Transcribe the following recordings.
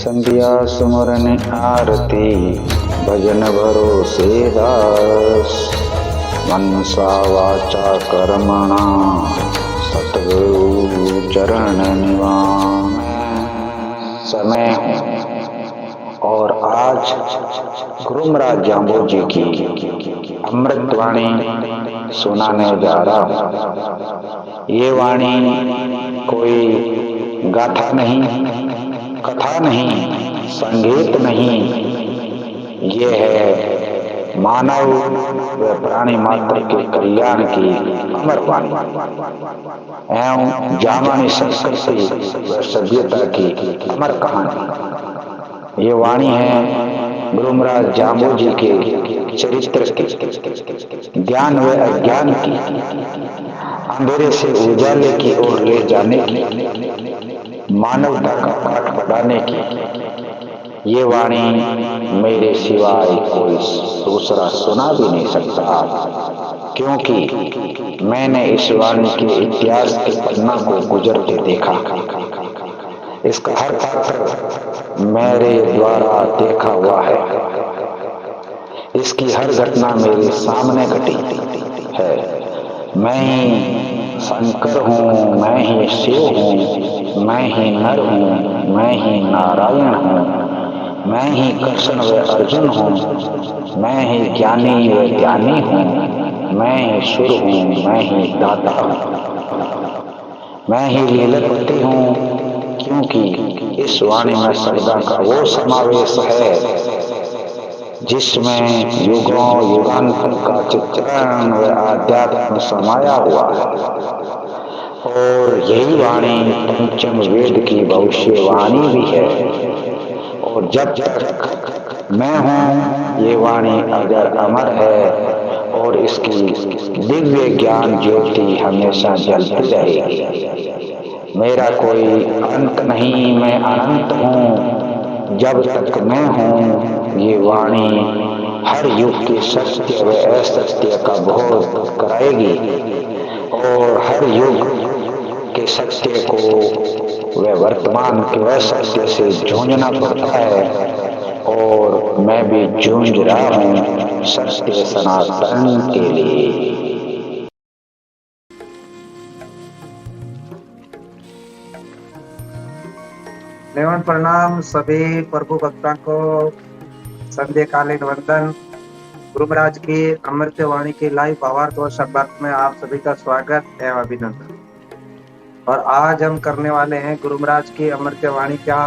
संध्या सुमरन आरती भजन भरोसे दास। मनसा वाचा कर्मणा सतगुरु चरण निवास। समय और आज गुरु महाराज जाम्बो जी की अमृतवाणी सुनाने जा रहा हूँ। ये वाणी कोई गाथा नहीं, कथा नहीं, संगीत नहीं, ये है मानव व प्राणी मात्र के कल्याण की अमर वाणी एवं जामानी संस्कृति व सभ्यता की अमर कहानी। ये वाणी है गुरु महाराज जाम्बो जी के चरित्र की, ज्ञान व अज्ञान की, अंधेरे से उजाले की ओर ले जाने की, मानवता का पाठ पढ़ाने की। ये वाणी मेरे सिवाय कोई दूसरा सुना भी नहीं सकता, क्योंकि मैंने इस वाणी के इतिहास के पन्ना को गुजरते देखा। इसका हर पात्र मेरे द्वारा देखा हुआ है। इसकी हर घटना मेरे सामने घटी है। मैं ही शंकर हूँ, मैं ही शिव हूँ, मैं ही नर हूँ, मैं ही नारायण हूँ, मैं ही कृष्ण व अर्जुन हूँ, मैं ही ज्ञानी व ध्यानी हूँ, मैं ही सुर हूँ, मैं ही दाता हूँ, मैं ही लीलापति हूँ। क्योंकि इस वाणी में शब्दा का वो समावेश है जिसमें युगों युगांतर का चित्रण व आध्यात्म समाया हुआ है। और यही वाणी पंचम वेद की भविष्यवाणी भी है। और जब तक मैं हूँ ये वाणी अगर अमर है और इसकी दिव्य ज्ञान ज्योति हमेशा जलती रहेगी। मेरा कोई अंत नहीं, मैं अनंत हूँ। जब तक मैं हूँ ये वाणी हर युग के सत्य व असत्य का बोध कराएगी और हर युग के सत्य को व वर्तमान के असत्य से जूझना पड़ता है। और मैं भी जूझ रहा हूँ सत्य सनातन के लिए। नमन प्रणाम सभी प्रभु भक्तों को। संध्या कालीन वंदन। गुरु महाराज की अमृत वाणी की लाइव भावार्थ और शब्दार्थ में आप सभी का स्वागत एवं अभिनंदन। और आज हम करने वाले हैं गुरु महाराज की अमृत वाणी का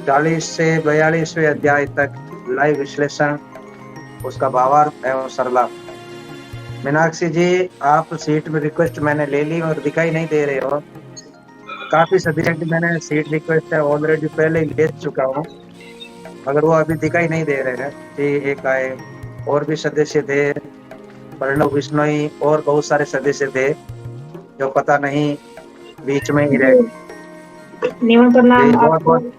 40 से 42वें अध्याय तक लाइव विश्लेषण, उसका भावार्थ एवं सरलार्थ। मीनाक्षी जी, आप सीट में रिक्वेस्ट मैंने ले ली और दिखाई नहीं दे रहे हो। काफी सदस्य की मैंने सीट रिक्वेस्ट है ऑलरेडी पहले ही ले चुका हूँ, मगर वो अभी दिखाई नहीं दे रहे हैं कि एक आए। और भी सदस्य थे, प्रणव बिश्नोई और बहुत सारे सदस्य थे जो पता नहीं बीच में ही रहे। बहुत बहुत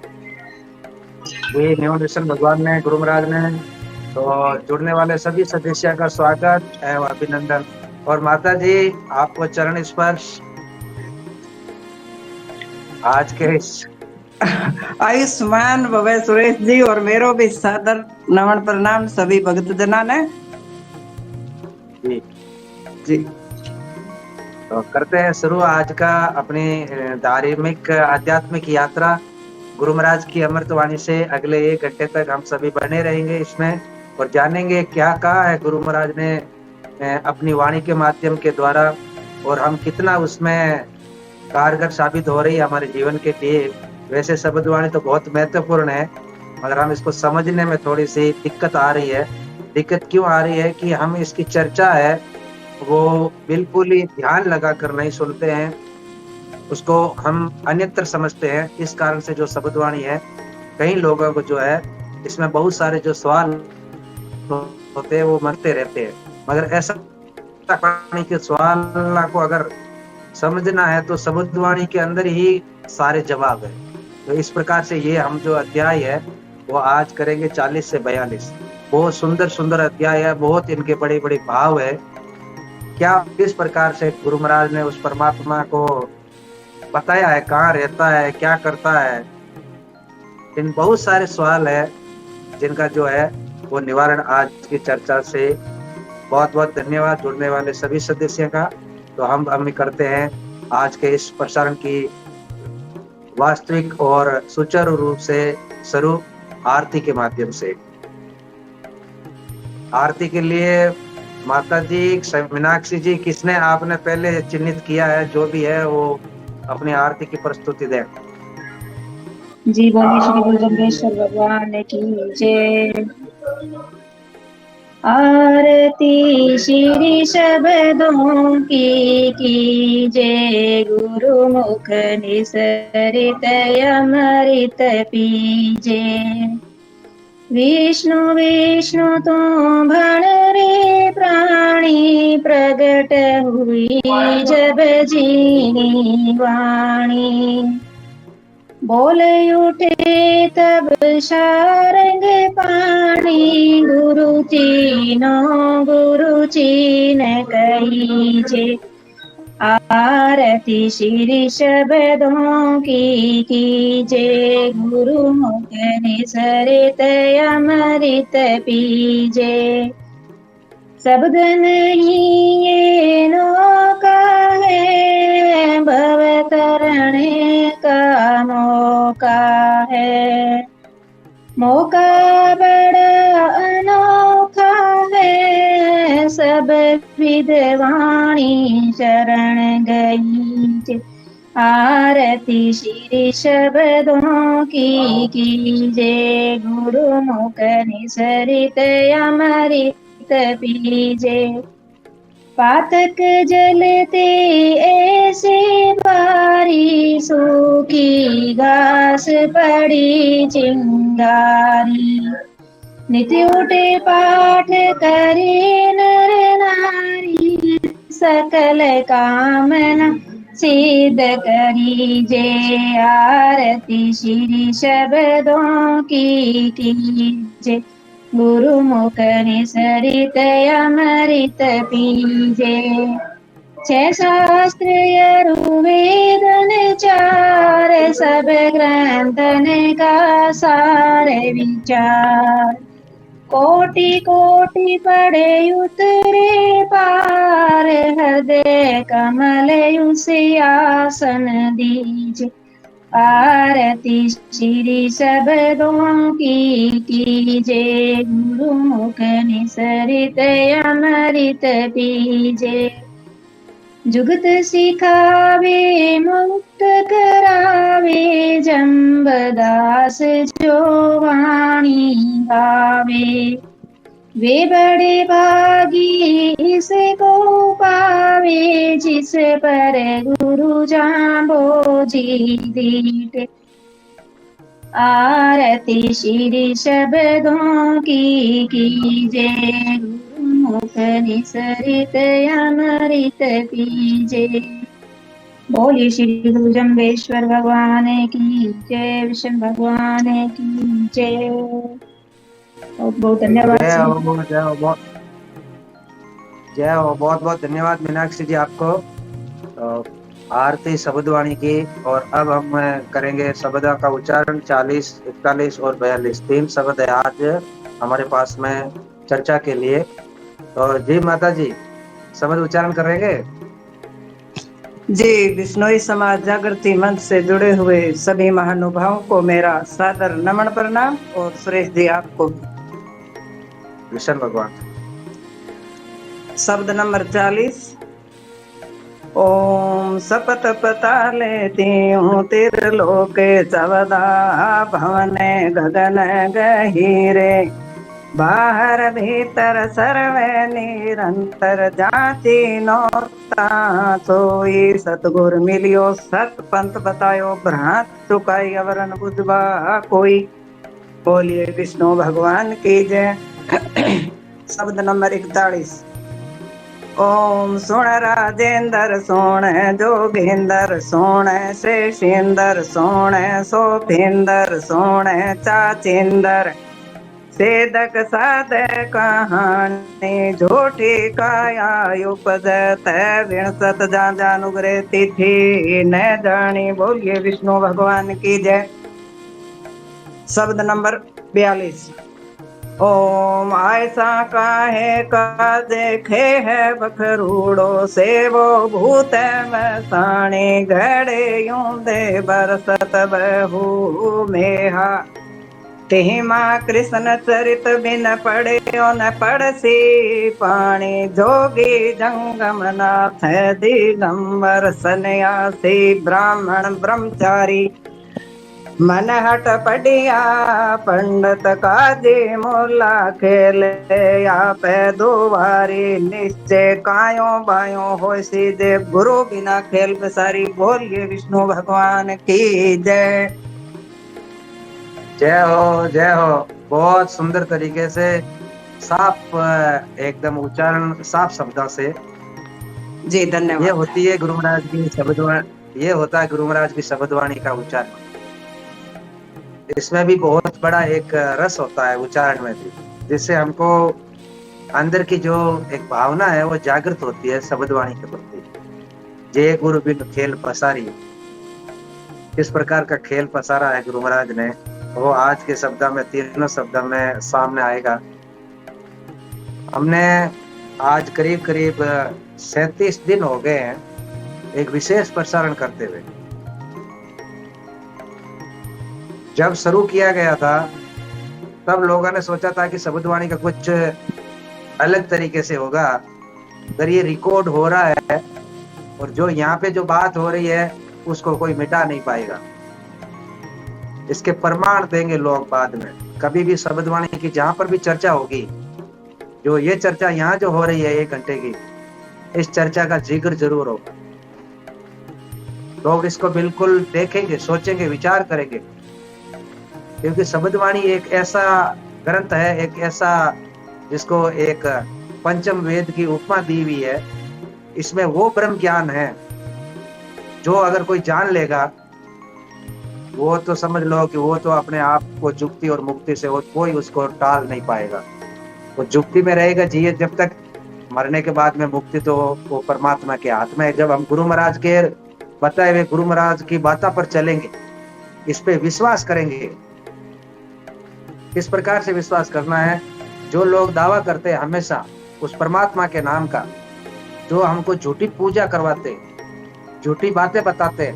जी न्यूट्रिशन भगवान ने, गुरु महाराज ने, तो जुड़ने वाले सभी सदस्यों का स्वागत एवं अभिनंदन। और माता जी आपको चरण स्पर्श आज के आयुष्मान भवे सुरेश जी, और मेरो भी सादर नमन प्रणाम सभी भक्त जना ने जी। तो करते हैं शुरू आज का अपनी धार्मिक आध्यात्मिक यात्रा गुरु महाराज की अमृतवाणी से। अगले 1 घंटे तक हम सभी बने रहेंगे इसमें और जानेंगे क्या कहा है गुरु महाराज ने अपनी वाणी के माध्यम के द्वारा, और हम कितना उसमें कारगर साबित हो रही है हमारे जीवन के लिए। वैसे शब्द वाणी तो बहुत महत्वपूर्ण है, मगर हम इसको समझने में थोड़ी सी दिक्कत आ रही है। दिक्कत क्यों आ रही है कि हम इसकी चर्चा है वो बिल्कुल ही ध्यान लगाकर नहीं सुनते हैं, उसको हम अन्यत्र समझते हैं। इस कारण से जो शब्द वाणी है, कई लोगों को जो है इसमें बहुत सारे जो सवाल होते हैं वो मरते रहते हैं। मगर ऐसा वाणी के सवाल को अगर समझना है तो शब्द वाणी के अंदर ही सारे जवाब है। तो इस प्रकार से ये हम जो अध्याय है वो आज करेंगे 40 से 42। बहुत सुंदर सुंदर अध्याय है, बहुत इनके बड़े बड़े भाव है। क्या किस प्रकार से गुरु महाराज ने उस परमात्मा को बताया है, कहाँ रहता है, क्या करता है। इन बहुत सारे सवाल है जिनका जो है वो निवारण आज की चर्चा से। बहुत बहुत धन्यवाद जुड़ने वाले सभी सदस्यों का। तो हम करते हैं आज के इस प्रसारण की वास्तविक और सुचारू रूप से शुरू आरती के माध्यम से। आरती के लिए माता जी, मीनाक्षी जी, किसने आपने पहले चिन्हित किया है, जो भी है वो अपनी आरती की प्रस्तुति दें। जी बोलिए श्री गुरु जम्बेश्वर भगवान की जय। आरती श्री शब्दों की जय, गुरुमुख निसरित अमृत पीजे। विष्णु विष्णु तो भण रे प्राणी, प्रगट हुई जब जीनी वाणी। बोल उठे तब सारंग पाणी, गुरु चीन कहीजे। आरती श्री शब्दों की जय, गुरुमुख निसरित अमृत पीजे। शब्द नहीं ये नौका है, भव तरणे का मौका है। मौका बड़ा अनोखा है, सब विद्वाणी शरण गई। आरती श्री शब्दों की जय, गुरुमुख निसरित अमृत पीजे। पातक जलते ऐसे बारी, सूखी घास पड़ी चिंगारी। नित्य उठे पाठ करे नर नारी, सकल कामना सिद्ध करी जय। आरती श्री शब्दों की जय, गुरुमुख निसरित अमृत पीजे। छह शास्त्र यजुर्वेदन चार, सब ग्रंथन का सार विचार। कोटि कोटि पढ़े उतरे पार, हृदय कमल उसे आसन दीजे। आरती श्री शब्दों की जय, गुरुमुख निसरित अमृत पीजे। जुगत सिखावे मुक्त करावे, जम्बदास जो वाणी गावे। वे बड़े भागी इसको पावे, जिस पर गुरु जाम्बो जी दीटे। आरती श्री शब्दों की जय, गुरुमुख निसरित अमृत पीजे। बोलिए श्री गुरु जम्बेश्वर भगवान की जय, विष्णु भगवान की जय। बहुत बहुत धन्यवाद जय जी। हो, जय हो, जय हो। बहुत बहुत धन्यवाद मीनाक्षी जी आपको। आरती शब्दवाणी की। और अब हम करेंगे शब्दों का उच्चारण। 40, 41 और 42 तीन शब्द है आज हमारे पास में चर्चा के लिए। तो जी माता जी, शब्द उच्चारण करेंगे। जी, बिश्नोई समाज जागृति मंच से जुड़े हुए सभी महानुभावों को मेरा सादर नमन प्रणाम, और सुरेश जी आपको विष्णु भगवान। शब्द नंबर 40। ओम सपत पताले त्यों त्रिलोक चवदा, भवन गगन गहीरे। बाहर भीतर सर्वे निरंतर, जाति नोता सोई सतगुर मिलियो। सत पंथ बतायो भ्रांत चुकाई, अवरन बुझबा कोई। बोलिए विष्णु भगवान की जय। शब्द नंबर 41। ओम सुण राजेंद्र सोण जोगेंद्र सोण, शेषेंद्र सोण सोफेंद्र सोण चाचेंद्र। सेदक साधे कहानी झूठी काया उपजत विणसत जान जानुग्रह तिथि न जानी। बोलिए विष्णु भगवान की जय। शब्द नंबर 42। ओम ऐसा काहे का देखे है बखरूड़ो से वो भूत में साणी घड़े यूं दे बरसत बहू मेहा। तेहिमा कृष्ण चरित बिन पढ़ियो न पढ़सी पाणी जोगी जंगम नाथ दिगंबर सन्यासी ब्राह्मण ब्रह्मचारी मन हट पढ़िया पंडित काजी मुला खेले या पे दुवारी निश्चय कायो बायो हो सीधे गुरु बिना खेल बसारी। बोलिए विष्णु भगवान की जय। जय हो जय हो। बहुत सुंदर तरीके से साफ एकदम उच्चारण साफ शब्दों से जी ये धन्यवाद। होती है गुरु महाराज की शब्दवाणी। ये होता है गुरु महाराज की शब्दवाणी का उच्चारण। इसमें भी बहुत बड़ा एक रस होता है उच्चारण में भी, जिससे हमको अंदर की जो एक भावना है वो जागृत होती है शब्दवाणी के प्रति। जय गुरु बिन खेल पसारी, किस प्रकार का खेल पसारा है गुरु महाराज ने, वो आज के शब्द में तीनों शब्द में सामने आएगा। हमने आज करीब करीब 37 दिन हो गए हैं एक विशेष प्रसारण करते हुए। जब शुरू किया गया था तब लोगों ने सोचा था कि शब्दवाणी का कुछ अलग तरीके से होगा। अगर ये रिकॉर्ड हो रहा है और जो यहाँ पे जो बात हो रही है उसको कोई मिटा नहीं पाएगा, इसके प्रमाण देंगे लोग बाद में। कभी भी शब्दवाणी की जहां पर भी चर्चा होगी, जो ये चर्चा यहाँ जो हो रही है 1 घंटे की, इस चर्चा का जिक्र जरूर होगा। लोग इसको बिल्कुल देखेंगे, सोचेंगे, विचार करेंगे, क्योंकि शब्दवाणी एक ऐसा ग्रंथ है, एक ऐसा जिसको एक पंचम वेद की उपमा दी हुई है। इसमें वो ब्रह्म ज्ञान है जो अगर कोई जान लेगा वो तो समझ लो कि वो तो अपने आप को जुक्ति और मुक्ति से कोई उसको टाल नहीं पाएगा। वो जुक्ति में रहेगा जिए जब तक, मरने के बाद में मुक्ति तो वो परमात्मा के हाथ में है। जब हम गुरु महाराज के बताए हुए गुरु महाराज की बातों पर चलेंगे, इस पे विश्वास करेंगे। किस प्रकार से विश्वास करना है? जो लोग दावा करते हैं हमेशा उस परमात्मा के नाम का, जो हमको झूठी पूजा करवाते, झूठी बातें बताते,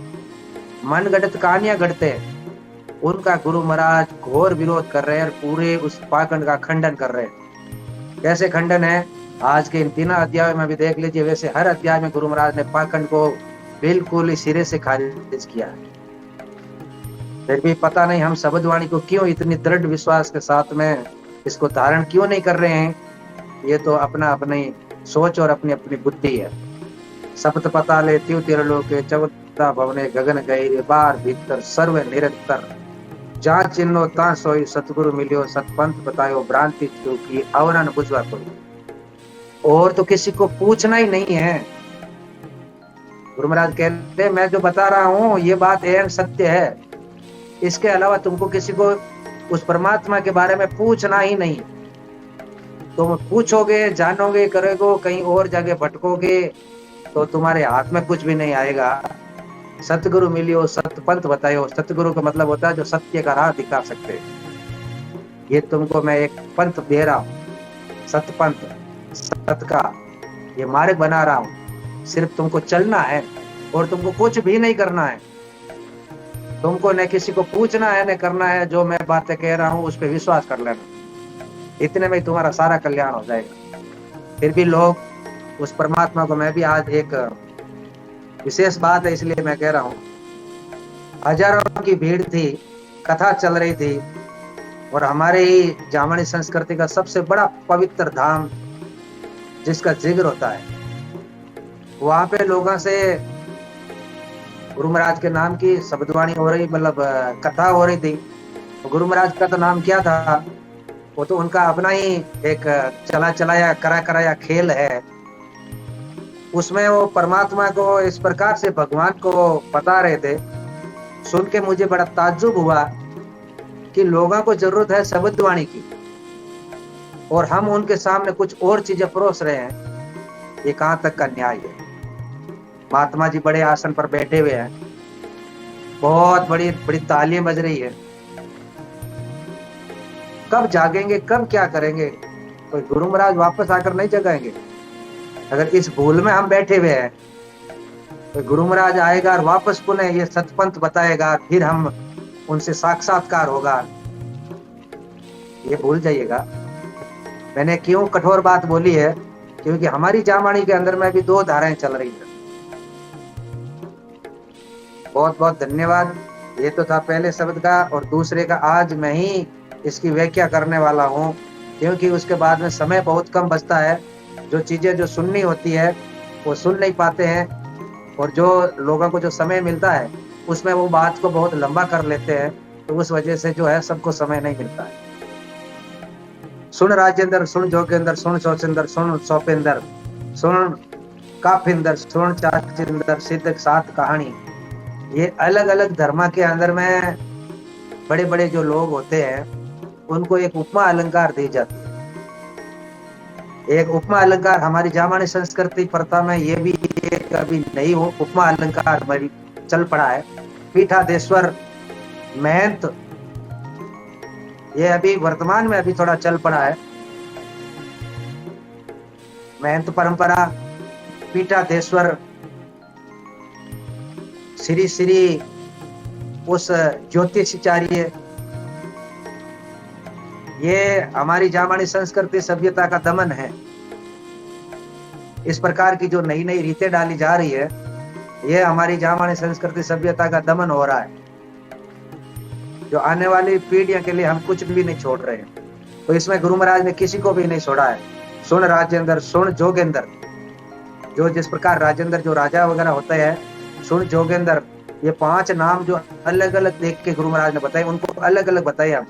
मन गढ़ंत कहानियां गढ़ते, उनका गुरु महाराज घोर विरोध कर रहे हैं और पूरे उस पाखंड का खंडन कर रहे हैं। कैसे खंडन है? आज के इन 3 अध्याय में भी देख लीजिए। वैसे हर अध्याय में गुरु महाराज ने पाखंड को बिल्कुल सिरे से खारिज किया है। फिर भी पता नहीं हम शब्दवाणी को क्यों इतनी दृढ़ विश्वास के साथ में इसको धारण क्यों नहीं कर रहे हैं। ये तो अपना अपनी सोच और अपनी अपनी बुद्धि है। सप्त पताले त्यों तिरलोके चौदह भवने गगन गए बार भीतर सर्व निरंतर, जहाँ चिन्हो ता सोई सतगुरु मिलियो सतपंथ बतायो भ्रांति चूकी अवरन बुझवा कोई। और तो किसी को पूछना ही नहीं है। गुरु महाराज कहते हैं मैं जो बता रहा हूँ ये बात एवं सत्य है, इसके अलावा तुमको किसी को उस परमात्मा के बारे में पूछना ही नहीं। तुम पूछोगे, जानोगे, करोगे, कहीं और जगह भटकोगे तो तुम्हारे हाथ में कुछ भी नहीं आएगा। सतगुरु मिलियो सतपंथ बतायो। सतगुरु का मतलब होता है जो सत्य का राह दिखा सकते। ये तुमको मैं एक पंथ दे रहा हूँ, सतपंथ, सत का ये मार्ग बना रहा हूँ। सिर्फ तुमको चलना है और तुमको कुछ भी नहीं करना है। तुमको न किसी को पूछना है न करना है। जो मैं बातें कह रहा हूँ उस पर विश्वास कर लेना, इतने में तुम्हारा सारा कल्याण हो जाएगा। फिर भी लोग उस परमात्मा को, मैं भी आज एक विशेष बात है इसलिए मैं कह रहा हूँ, हजारों की भीड़ थी, कथा चल रही थी और हमारे ही जामनी संस्कृति का सबसे बड़ा पवित्र धाम जिसका जिक्र होता है, वहां पे लोगों से गुरु महाराज के नाम की शब्दवाणी हो रही, मतलब कथा हो रही थी। गुरु महाराज का तो नाम क्या था? वो तो उनका अपना ही एक चला चलाया करा कराया खेल है। उसमें वो परमात्मा को इस प्रकार से भगवान को बता रहे थे। सुन के मुझे बड़ा ताज्जुब हुआ कि लोगों को जरूरत है शब्दवाणी की, और हम उनके सामने कुछ और चीजें परोस रहे हैं, ये कहां तक का न्याय है। महात्मा जी बड़े आसन पर बैठे हुए हैं, बहुत बड़ी बड़ी तालियां बज रही है, कब जागेंगे, कब क्या करेंगे? कोई गुरु महाराज वापस आकर नहीं जगाएंगे। अगर इस भूल में हम बैठे हुए हैं तो गुरु महाराज आएगा और वापस पुनः ये सतपंथ बताएगा, फिर हम उनसे साक्षात्कार होगा, ये भूल जाइएगा। मैंने क्यों कठोर बात बोली है, क्योंकि हमारी जामाणी के अंदर में भी दो धाराएं चल रही है। बहुत बहुत धन्यवाद। ये तो था पहले शब्द का, और दूसरे का आज मैं ही इसकी व्याख्या करने वाला हूँ, क्योंकि उसके बाद में समय बहुत कम बचता है। जो चीजें जो सुननी होती है वो सुन नहीं पाते हैं, और जो लोगों को जो समय मिलता है उसमें वो बात को बहुत लंबा कर लेते हैं, तो उस वजह से जो है सबको समय नहीं मिलता है। सुन राजेंद्र, सुन जोगेंद्र, सुन सोचेंद्र, सुन सोपेंद्र, सुन काफिंदर, सुन चाचिंदर, सिद्ध सात कहानी। ये अलग अलग धर्म के अंदर में बड़े बड़े जो लोग होते हैं उनको एक उपमा अलंकार दी जाती है। एक उपमा अलंकार हमारी जामानी संस्कृति प्रथा में ये भी एक अभी नई हो उपमा अलंकार हमारी चल पड़ा है। पीठाधेश्वर महंत, ये अभी वर्तमान में अभी थोड़ा चल पड़ा है। महंत परंपरा, पीठाधेश्वर, श्री श्री उस ज्योतिषाचार्य, ये हमारी जामानी संस्कृति सभ्यता का दमन है। इस प्रकार की जो नई नई रीतें डाली जा रही है, ये हमारी जामानी संस्कृति सभ्यता का दमन हो रहा है। जो आने वाली पीढ़ियों के लिए हम कुछ भी नहीं छोड़ रहे हैं, तो इसमें गुरु महाराज ने किसी को भी नहीं छोड़ा है। सुन राजेंद्र, सुन जोगेंद्र, जो जिस प्रकार राजेंद्र जो राजा वगैरह होते हैं, सुन जोगेंद्र, ये 5 नाम जो अलग अलग देख के गुरु महाराज ने बताए, उनको अलग अलग बताए हम।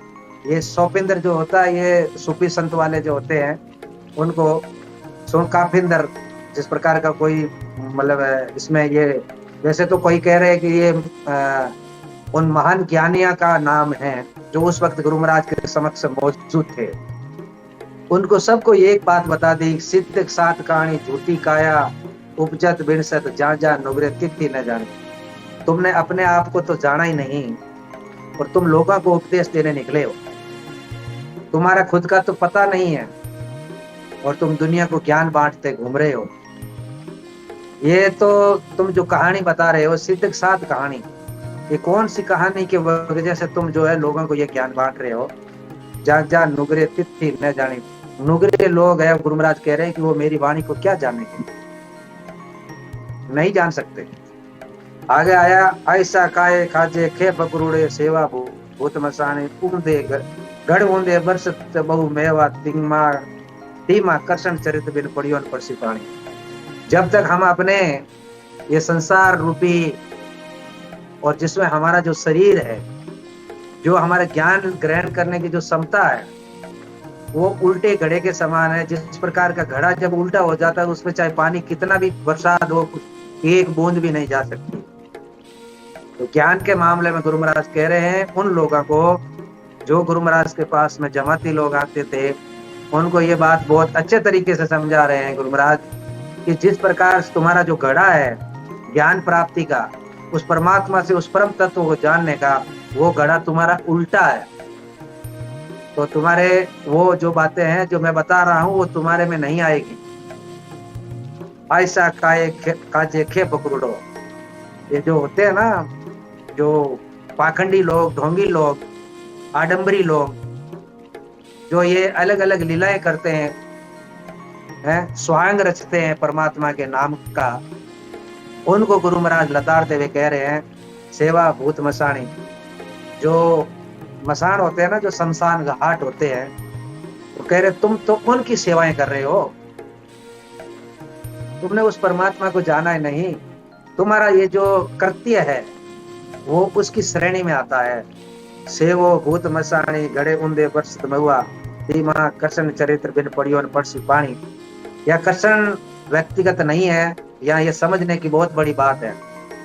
ये सोपिंदर जो होता है, ये सूफी संत वाले जो होते हैं उनको। सुन काफिंदर, जिस प्रकार का कोई मतलब इसमें ये, वैसे तो कोई कह रहे हैं कि ये उन महान ज्ञानियों का नाम है जो उस वक्त गुरु महाराज के समक्ष मौजूद थे। उनको सबको एक बात बता दी, सिद्ध सात कहानी झूठी काया, उपजत बिनसत जा जा नुगरे तिथि न जाने। तुमने अपने आप को तो जाना ही नहीं, और तुम लोगों को उपदेश देने निकले हो। तुम्हारा खुद का तो पता नहीं है, और तुम दुनिया को ज्ञान बांटते घूम रहे हो। ये तो तुम जो कहानी बता रहे हो, सिद्ध सात कहानी, ये कौन सी कहानी की वजह से तुम जो है लोगों को ये ज्ञान बांट रहे हो? जा जा नुगरे तिथि न जाने। नुगरे लोग है, गुरु महाराज कह रहे हैं कि वो मेरी वाणी को क्या जानेंगे, नहीं जान सकते। आगे आया, ऐसा काये खाजे खे पकड़े सेवा भूत मसाने उमदे गढ़ ऊंदे बरसत बहु मेवा तीमा कर्षण चरित बिन पड़ियों परसी पानी। जब तक हम अपने ये संसार रूपी और जिसमें हमारा जो शरीर है, जो हमारे ज्ञान ग्रहण करने की जो क्षमता है, वो उल्टे घड़े के समान है। जिस प्रकार का घड़ा जब उल्टा हो जाता है, उसमें चाहे पानी कितना भी बरसात हो, एक बूंद भी नहीं जा सकती। तो ज्ञान के मामले में गुरु महाराज कह रहे हैं उन लोगों को जो गुरु महाराज के पास में जमाती लोग आते थे, उनको ये बात बहुत अच्छे तरीके से समझा रहे हैं गुरु महाराज कि जिस प्रकार तुम्हारा जो घड़ा है ज्ञान प्राप्ति का, उस परमात्मा से उस परम तत्व को जानने का, वो घड़ा तुम्हारा उल्टा है। तो तुम्हारे वो जो बातें हैं जो मैं बता रहा हूं, वो तुम्हारे में नहीं आएगी। ऐसा काजे खे पकड़ो, ये जो होते हैं ना, जो पाखंडी लोग, ढोंगी लोग, आडंबरी लोग, जो ये अलग अलग लीलाएं करते हैं, स्वांग रचते हैं परमात्मा के नाम का, उनको गुरु महाराज लताड़ते हुए कह रहे हैं सेवा भूत मसाणी। जो मसान होते हैं ना, जो शमशान घाट होते हैं, वो कह रहे तुम तो उनकी सेवाएं कर रहे हो, तुमने उस परमात्मा को जाना ही नहीं। तुम्हारा ये जो कृत्य है वो उसकी श्रेणी में आता है। सेवो भूत मसाणी गड़े उंदे बरसत महुआ धीमा कर्षण चरित्र बिन पड़ियों परसी पानी। यह कर्षण व्यक्तिगत नहीं है, या ये समझने की बहुत बड़ी बात है।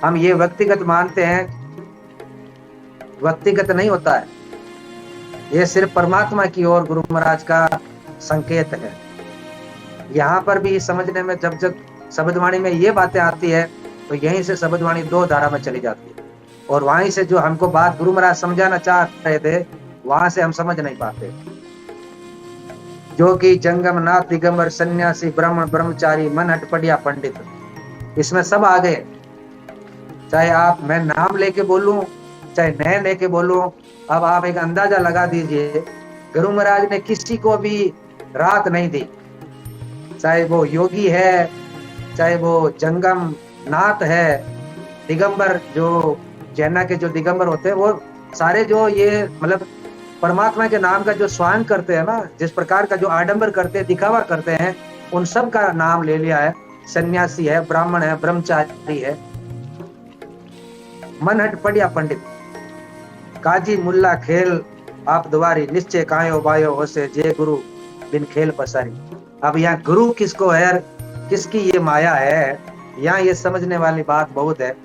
हम ये व्यक्तिगत मानते हैं, व्यक्तिगत नहीं होता है। ये सिर्फ परमात्मा की ओर गुरु महाराज का संकेत है। यहाँ पर भी समझने में जब जब शब्दवाणी में ये बातें आती है तो यहीं से शब्दवाणी दो धारा में चली जाती है, और वहीं से जो हमको बात गुरु महाराज समझाना चाह रहे थे वहां से हम समझ नहीं पाते। जो कि जंगम नाथ दिगंबर सन्यासी ब्राह्मण ब्रह्मचारी मन हट पड़िया पंडित, इसमें सब आ गए। चाहे आप मैं नाम लेके बोलूं चाहे न लेके बोलूं, अब आप एक अंदाजा लगा दीजिए गुरु महाराज ने किसी को भी रात नहीं दी। चाहे वो योगी है, चाहे वो जंगम नाथ है, दिगंबर जो जैना के जो दिगंबर होते हैं वो सारे जो ये मतलब परमात्मा के नाम का जो स्वांग करते हैं ना, जिस प्रकार का जो आडंबर करते हैं, दिखावा करते हैं, उन सब का नाम ले लिया है। सन्यासी है, ब्राह्मण है, ब्रह्मचारी है, मन हट पड़िया पंडित, काजी मुल्ला खेल आप द्वारी, निश्चय कायो बायो होसे जे गुरु बिन खेल पसारी। अब यहाँ गुरु किसको है, किसकी ये माया है, यहाँ ये समझने वाली बात बहुत है।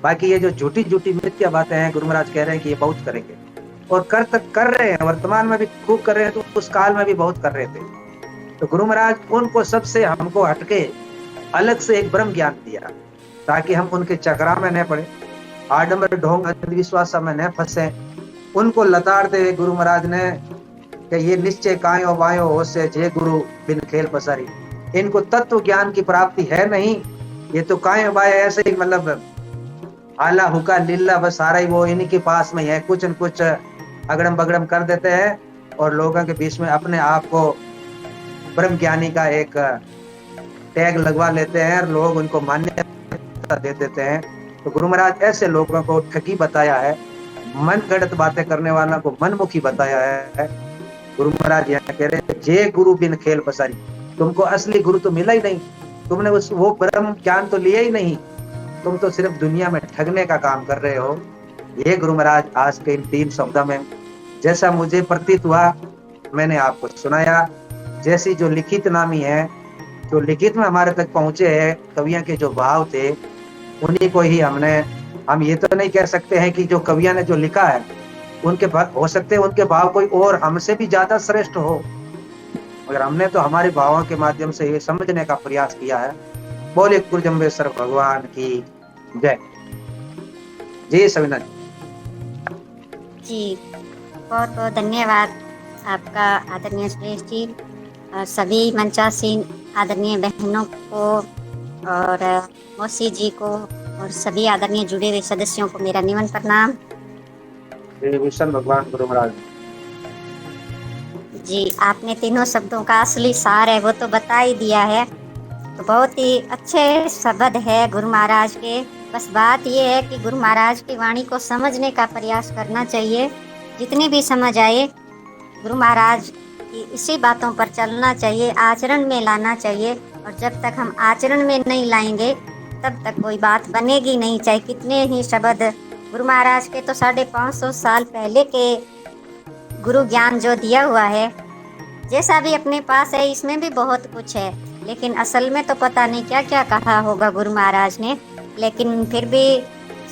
बाकी ये जो झूठी झूठी मिथ्या बातें हैं, गुरु महाराज कह रहे हैं कि ये बहुत करेंगे और कर रहे हैं, वर्तमान में भी खूब कर रहे हैं, तो उस काल में भी बहुत कर रहे थे। तो गुरु महाराज उनको सबसे हमको हटके अलग से एक ब्रह्म ज्ञान दिया ताकि हम उनके चक्रा में न पड़े, आडंबर ढोंग अंधविश्वास में न फंसे। उनको लताड़ते हुए गुरु महाराज ने कि ये निश्चय कायो बायो होसे जे गुरु बिन खेल पसारी, इनको तत्व ज्ञान की प्राप्ति है नहीं, ये तो कायो बायो ऐसे ही मतलब आला हुका लीला बस सारा ही वो इन्हीं के पास में है, कुछ न कुछ अगड़म बगड़म कर देते हैं और लोगों के बीच में अपने आप को ब्रह्म ज्ञानी का एक टैग लगवा लेते हैं और लोग उनको मान्यता दे देते हैं। तो गुरु महाराज ऐसे लोगों को ठगी बताया है, मन गढ़ंत बातें करने वालों को मनमुखी बताया है। गुरु महाराज यहाँ कह रहे हैं जे गुरु बिन खेल पसारी, तुमको असली गुरु तो मिला ही नहीं, तुमने वो ब्रह्म ज्ञान तो लिया ही नहीं, तुम तो सिर्फ दुनिया में ठगने का काम कर रहे हो। ये गुरु महाराज आज के इन 3 शब्दों में जैसा मुझे प्रतीत हुआ मैंने आपको सुनाया। जैसी जो लिखित नामी है, जो लिखित में हमारे तक पहुंचे हैं, कवियों के जो भाव थे उन्हीं को ही हम ये तो नहीं कह सकते हैं कि जो कवियों ने जो लिखा है उनके हो सकते हैं उनके भाव कोई और हमसे भी ज्यादा श्रेष्ठ हो, मगर हमने तो हमारे भावों के माध्यम से ये समझने का प्रयास किया है। बोले गुरु जम्बेश्वर भगवान की जय। जी सविना जी, बहुत बहुत धन्यवाद आपका आदरणीय सुरेश जी, और सभी मंचासीन आदरणीय बहनों को और मौसी जी को और सभी आदरणीय जुड़े हुए सदस्यों को मेरा निमन प्रणाम। विष्णु भगवान गुरु महाराज जी, आपने तीनों शब्दों का असली सार है वो तो बता ही दिया है, तो बहुत ही अच्छे शब्द है गुरु महाराज के। बस बात ये है कि गुरु महाराज की वाणी को समझने का प्रयास करना चाहिए, जितनी भी समझ आए गुरु महाराज की इसी बातों पर चलना चाहिए, आचरण में लाना चाहिए। और जब तक हम आचरण में नहीं लाएंगे तब तक कोई बात बनेगी नहीं, चाहे कितने ही शब्द गुरु महाराज के तो 550 साल पहले के गुरु ज्ञान जो दिया हुआ है, जैसा भी अपने पास है इसमें भी बहुत कुछ है, लेकिन असल में तो पता नहीं क्या क्या कहा होगा गुरु महाराज ने। लेकिन फिर भी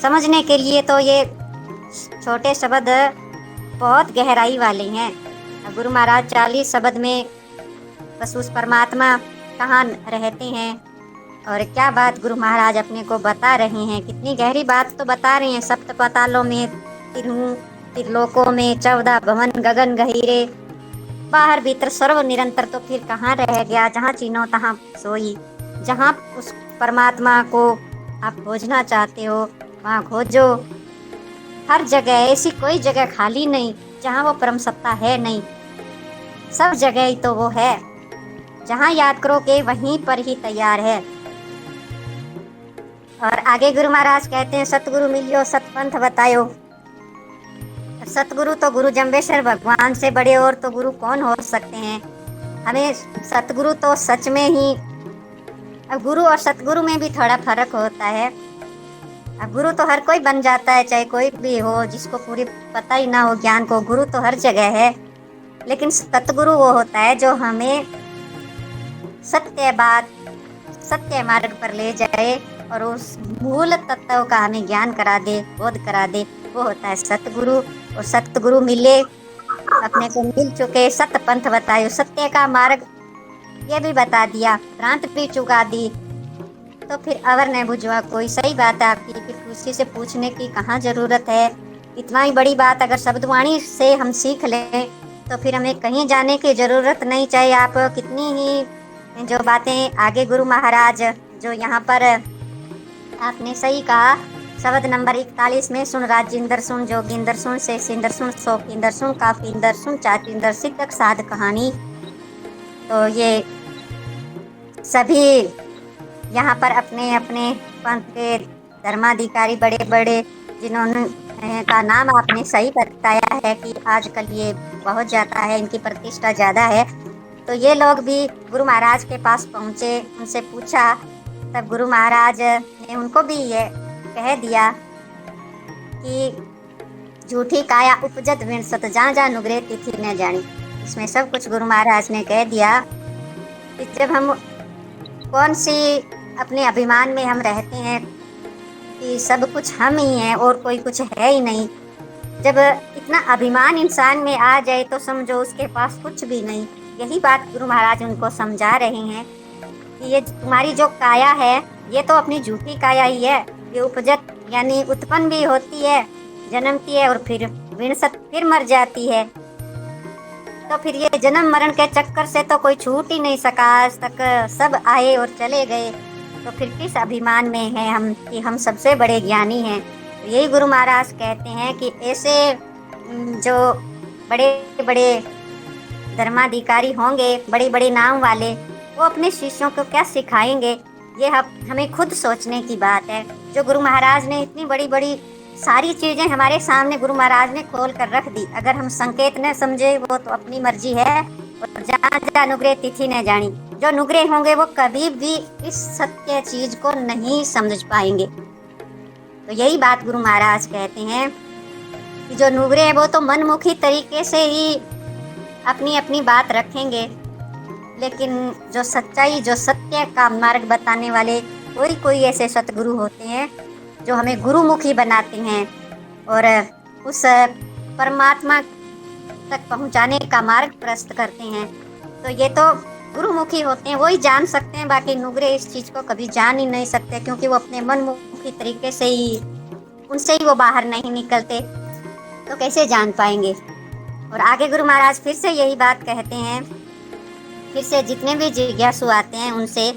समझने के लिए तो ये छोटे शब्द बहुत गहराई वाले हैं। गुरु महाराज 40 शब्द में बस उस परमात्मा कहाँ रहते हैं और क्या बात गुरु महाराज अपने को बता रहे हैं, कितनी गहरी बात तो बता रहे हैं। सप्त पातालों में, त्रिलोकों में, 14 भवन गगन गहीरे, बाहर भीतर सर्व निरंतर, तो फिर कहाँ रह गया जहाँ चीनो तहाँ सोई। जहाँ उस परमात्मा को आप खोजना चाहते हो वहाँ खोजो, हर जगह, ऐसी कोई जगह खाली नहीं जहाँ वो परम सत्ता है नहीं, सब जगह ही तो वो है। जहाँ याद करोगे वहीं पर ही तैयार है। और आगे गुरु महाराज कहते हैं सतगुरु मिलियो सतपंथ बतायो। सतगुरु तो गुरु जम्बेश्वर भगवान से बड़े और तो गुरु कौन हो सकते हैं। हमें सतगुरु तो सच में ही, अब गुरु और सतगुरु में भी थोड़ा फर्क होता है। अब गुरु तो हर कोई बन जाता है, चाहे कोई भी हो, जिसको पूरी पता ही ना हो ज्ञान को, गुरु तो हर जगह है। लेकिन सतगुरु वो होता है जो हमें सत्य बात, सत्य मार्ग पर ले जाए और उस मूल तत्व का हमें ज्ञान करा दे, बोध करा दे, वो होता है सतगुरु। और सतगुरु मिले अपने को मिल चुके सत्य पंथ बतायो, सत्य का मार्ग ये भी बता दिया, भ्रांत भी चुका दी। तो फिर अवर ने बुझवा कोई, सही बात है आपकी, फिर किसी से पूछने की कहाँ जरूरत है। इतना ही बड़ी बात अगर शब्दवाणी से हम सीख लें तो फिर हमें कहीं जाने की जरूरत नहीं, चाहे आप कितनी ही जो बातें आगे गुरु महाराज जो यहाँ पर आपने सही कहा, शब्द नंबर 41 में सुन राजिंदर सुन जोगिंदर सुन से सिंदर सुन शौकिंदर सुन काफिंदर सुन चाचिंदर सिद्धक साध कहानी। तो ये सभी यहाँ पर अपने अपने पंथ के धर्माधिकारी बड़े बड़े जिन्होंने का नाम आपने सही बताया है कि आजकल ये बहुत ज़्यादा है, इनकी प्रतिष्ठा ज़्यादा है। तो ये लोग भी गुरु महाराज के पास पहुँचे, उनसे पूछा, तब गुरु महाराज ने उनको भी ये कह दिया कि झूठी काया उपजत विंसत जहाँ जहाँ नुगरे तिथि न जानी। इसमें सब कुछ गुरु महाराज ने कह दिया कि जब हम कौन सी अपने अभिमान में हम रहते हैं कि सब कुछ हम ही हैं और कोई कुछ है ही नहीं, जब इतना अभिमान इंसान में आ जाए तो समझो उसके पास कुछ भी नहीं। यही बात गुरु महाराज उनको समझा रहे हैं कि ये तुम्हारी जो काया है ये तो अपनी झूठी काया ही है, ये उपजत यानी उत्पन्न भी होती है, जन्मती है और फिर विनसत फिर मर जाती है। तो फिर ये जन्म मरण के चक्कर से तो कोई छूट ही नहीं सका, आज तक सब आए और चले गए। तो फिर किस अभिमान में हैं हम कि हम सबसे बड़े ज्ञानी हैं। तो यही गुरु महाराज कहते हैं कि ऐसे जो बड़े बड़े धर्माधिकारी होंगे, बड़े बड़े नाम वाले, वो अपने शिष्यों को क्या सिखाएंगे, ये हमें खुद सोचने की बात है। जो गुरु महाराज ने इतनी बड़ी बड़ी सारी चीज़ें हमारे सामने गुरु महाराज ने खोल कर रख दी, अगर हम संकेत न समझे वो तो अपनी मर्जी है। और जहाँ जहाँ नुगरे तिथि न जानी, जो नुगरे होंगे वो कभी भी इस सत्य चीज को नहीं समझ पाएंगे। तो यही बात गुरु महाराज कहते हैं कि जो नुगरे हैं वो तो मनमुखी तरीके से ही अपनी अपनी बात रखेंगे, लेकिन जो सच्चाई जो सत्य का मार्ग बताने वाले कोई ऐसे सतगुरु होते हैं जो हमें गुरुमुखी बनाते हैं और उस परमात्मा तक पहुंचाने का मार्ग प्रशस्त करते हैं। तो ये तो गुरुमुखी होते हैं, वो ही जान सकते हैं, बाकी नुगरे इस चीज़ को कभी जान ही नहीं सकते, क्योंकि वो अपने मनमुखी तरीके से ही उनसे ही वो बाहर नहीं निकलते, तो कैसे जान पाएंगे। और आगे गुरु महाराज फिर से यही बात कहते हैं, फिर से जितने भी जिज्ञासु आते हैं उनसे,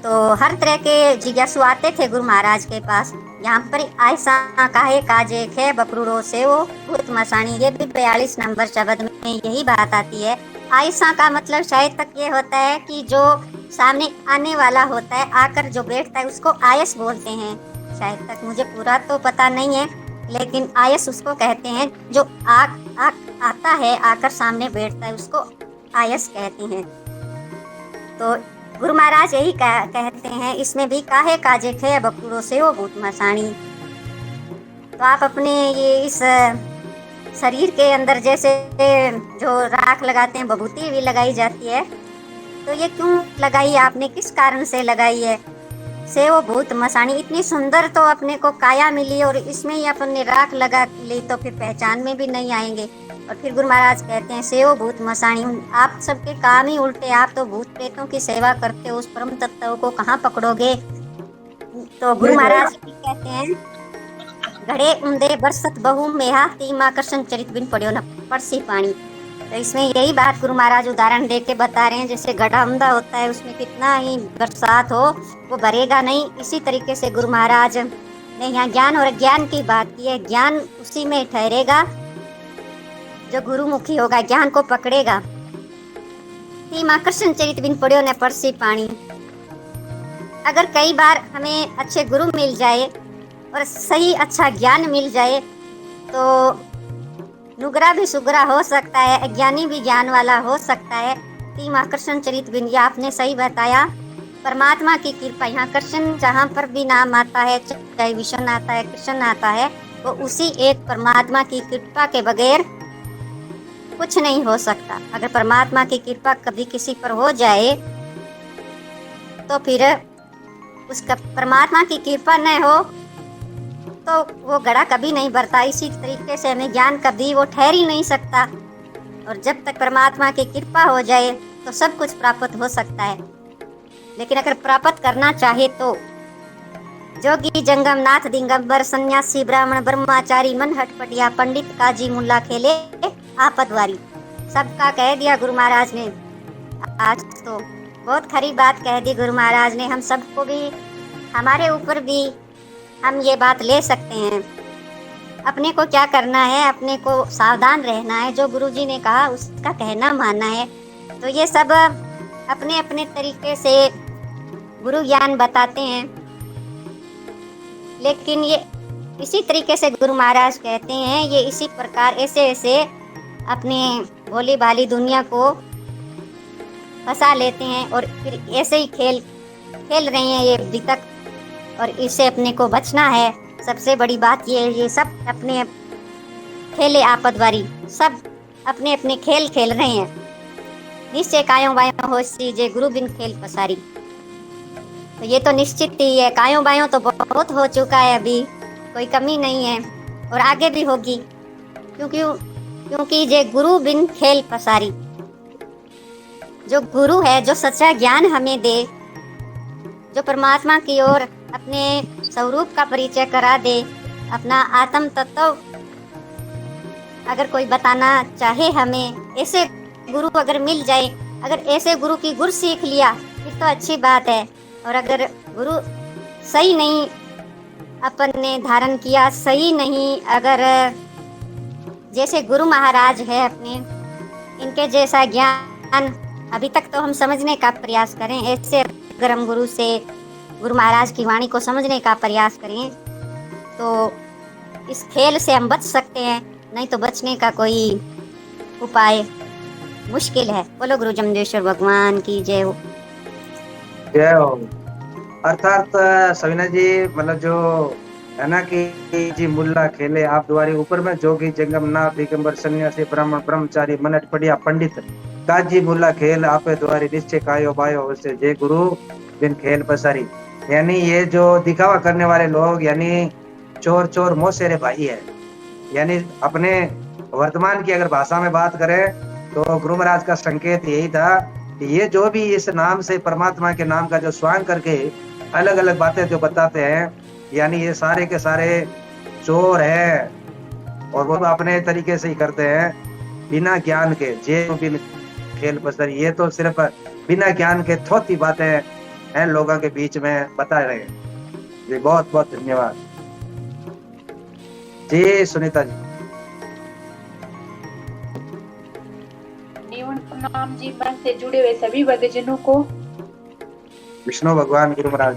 तो हर तरह के जिज्ञासु आते थे गुरु महाराज के पास। यहाँ पर आयसा काहे काजे खे बकरूरो से वो भूत मसानी, ये भी 42 नंबर शब्द में यही बात आती है। आयसा का मतलब शायद तक ये होता है कि जो सामने आने वाला होता है, आकर जो बैठता है उसको आयस बोलते हैं, शायद तक, मुझे पूरा तो पता नहीं है, लेकिन आयस उसको कहते हैं। जो आता है आकर सामने बैठता है उसको आयस कहते हैं। तो गुरु महाराज यही कहते हैं इसमें भी, काहे काजे खे बकरूरो से वो भूत मसानी। तो आप अपने ये इस शरीर के अंदर जैसे जो राख लगाते हैं, बभूति भी लगाई जाती है, तो ये क्यों लगाई आपने, किस कारण से लगाई है। से वो भूत मसानी, इतनी सुंदर तो अपने को काया मिली और इसमें ही अपने राख लगा ली तो फिर पहचान में भी नहीं आएंगे। और फिर गुरु महाराज कहते हैं से वो भूत मसानी, आप सबके काम ही उल्टे, आप तो भूत प्रेतों की सेवा करते हो, उस परम तत्व को कहाँ पकड़ोगे। तो गुरु महाराज कहते हैं, घड़े उमदे बरसत बहु मेहा तीमा कृष्ण चरित बिन पड़ियो न परसी पानी। तो इसमें यही बात गुरु महाराज उदाहरण दे के बता रहे हैं, जैसे घड़ा उमदा होता है उसमें कितना ही बरसात हो वो भरेगा नहीं, इसी तरीके से गुरु महाराज ने यहाँ ज्ञान और अज्ञान की बात की है। ज्ञान उसी में ठहरेगा जो गुरुमुखी होगा, ज्ञान को पकड़ेगा। तीमा कृष्ण चरित बिन पड़ियो न परसी पानी। अगर कई बार हमें अच्छे गुरु मिल जाए और सही अच्छा ज्ञान मिल जाए तो नुगरा भी सुगरा हो सकता है, अज्ञानी भी ज्ञान वाला हो सकता है। तीमा कृष्ण चरित बिन, ये आपने सही बताया, परमात्मा की कृपा। यहाँ कृष्ण जहाँ पर भी नाम आता है, चाहे विष्णु आता है, कृष्ण आता है, वो उसी एक परमात्मा की कृपा के बगैर कुछ नहीं हो सकता। अगर परमात्मा की कृपा कभी किसी पर हो जाए तो फिर उसका परमात्मा की कृपा न हो तो वो घड़ा कभी नहीं भरता। इसी तरीके से हमें ज्ञान कभी वो ठहर ही नहीं सकता। और जब तक परमात्मा की कृपा हो जाए तो सब कुछ प्राप्त हो सकता है। लेकिन अगर प्राप्त करना चाहे तो जोगी जंगम नाथ दिगंबर सन्यासी ब्राह्मण ब्रह्मचारी मन हटपटिया पंडित काजी मुल्ला खेले आपतवारी, सबका कह दिया गुरु महाराज ने। आज तो बहुत खरी बात कह दी गुरु महाराज ने, हम सबको भी, हमारे ऊपर भी हम ये बात ले सकते हैं। अपने को क्या करना है, अपने को सावधान रहना है, जो गुरुजी ने कहा उसका कहना मानना है। तो ये सब अपने अपने तरीके से गुरु ज्ञान बताते हैं, लेकिन ये इसी तरीके से गुरु महाराज कहते हैं, ये इसी प्रकार ऐसे ऐसे अपने भोली भाली दुनिया को फंसा लेते हैं और फिर ऐसे ही खेल रहे हैं ये अभी तक, और इससे अपने को बचना है। सबसे बड़ी बात ये सब अपने खेले आपतवारी, सब अपने अपने खेल खेल रहे हैं। निश्चय कायों बायों होशी जे गुरु बिन खेल पसारी, तो ये तो निश्चित ही है। कायों बायों तो बहुत हो चुका है, अभी कोई कमी नहीं है और आगे भी होगी, क्योंकि जे गुरु बिन खेल पसारी, जो गुरु है, जो सच्चा ज्ञान हमें दे, जो परमात्मा की ओर अपने स्वरूप का परिचय करा दे, अपना आत्म तत्व अगर कोई बताना चाहे हमें, ऐसे गुरु अगर मिल जाए, अगर ऐसे गुरु की गुर सीख लिया फिर तो अच्छी बात है। और अगर गुरु सही नहीं अपन ने धारण किया, सही नहीं, अगर जैसे गुरु महाराज है अपने, इनके जैसा ज्ञान अभी तक तो हम समझने का प्रयास करें, ऐसे अगर हम गुरु महाराज की वाणी को समझने का प्रयास करें तो इस खेल से हम बच सकते हैं, नहीं तो बचने का कोई उपाय मुश्किल है। बोलो गुरु जमदेश्वर भगवान की जय हो। जय हो। अर्थात सविना जी, मतलब जो है ना कि जी मुल्ला खेले आप द्वारी, ऊपर में जोगी जंगम नाथ दिगंबर सन्यासी ब्राह्मण ब्रह्मचारी मन हटपटिया पंडित काजी मुल्ला खेल आपे द्वारी, निश्चय कायो बायो से जय गुरु बिन खेल पसारी। यानी ये जो दिखावा करने वाले लोग, यानी चोर मोसेरे भाई है। यानी अपने वर्तमान की अगर भाषा में बात करें तो गुरु महाराज का संकेत यही था कि ये जो भी इस नाम से, परमात्मा के नाम का जो स्वांग करके अलग अलग बातें जो बताते हैं, यानी ये सारे के सारे चोर हैं और वो अपने तरीके से ही करते हैं, बिना ज्ञान के। जे बिन खेल पसर, ये तो सिर्फ बिना ज्ञान के थोथी बातें हैं लोगों के बीच में बता रहे हैं। जी बहुत बहुत धन्यवाद जी। सुनीता जी। प्रणाम जी। मन से जुड़े हुए सभी भक्तजनों को विष्णु भगवान गुरु महाराज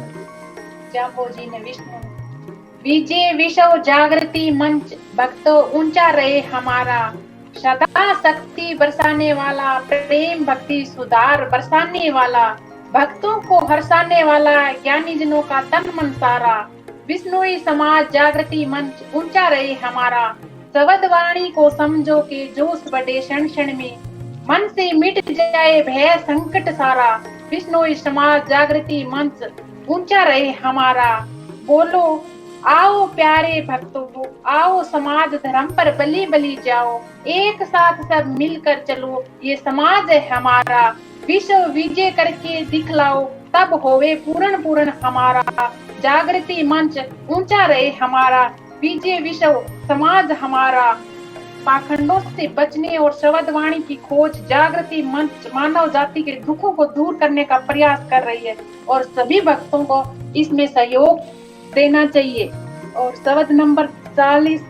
जाम्बो जी ने विष्णु विजय विश्व जागृति मंच भक्तों ऊंचा रहे हमारा, सदा शक्ति बरसाने वाला, प्रेम भक्ति सुधार बरसाने वाला, भक्तों को हर्षाने वाला, ज्ञानी जनों का तन मन सारा। विष्णुई समाज जागृति मंच ऊंचा रहे हमारा, सवद वाणी को समझो के जोश बढ़े क्षण क्षण में, मन से मिट जाए भय संकट सारा। विष्णुई समाज जागृति मंच ऊंचा रहे हमारा। बोलो आओ प्यारे भक्तों, आओ समाज धर्म पर बलि बलि जाओ, एक साथ सब मिलकर चलो, ये समाज है हमारा। विश्व विजय करके दिखलाओ, तब होवे पूर्ण पूर्ण हमारा। जागृति मंच ऊंचा रहे हमारा, विजय विश्व समाज हमारा। पाखंडों से बचने और शब्द वाणी की खोज जागृति मंच मानव जाति के दुखों को दूर करने का प्रयास कर रही है और सभी भक्तों को इसमें सहयोग देना चाहिए। और शब्द नंबर 40,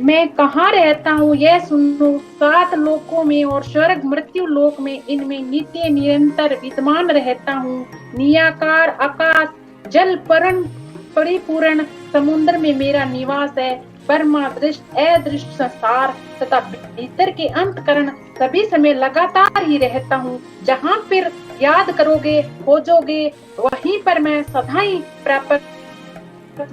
मैं कहाँ रहता हूँ यह सुनो, 7 लोकों में और स्वर्ग मृत्यु लोक में, इनमें नित्य निरंतर विद्यमान रहता हूँ। निराकार आकाश जल परिपूर्ण समुद्र में मेरा निवास है। ब्रह्मा दृष्ट अदृष्ट संसार तथा भीतर के अंतकरण सभी समय लगातार ही रहता हूँ। जहाँ फिर याद करोगे खोजोगे वहीं पर मैं सदा ही प्राप्त।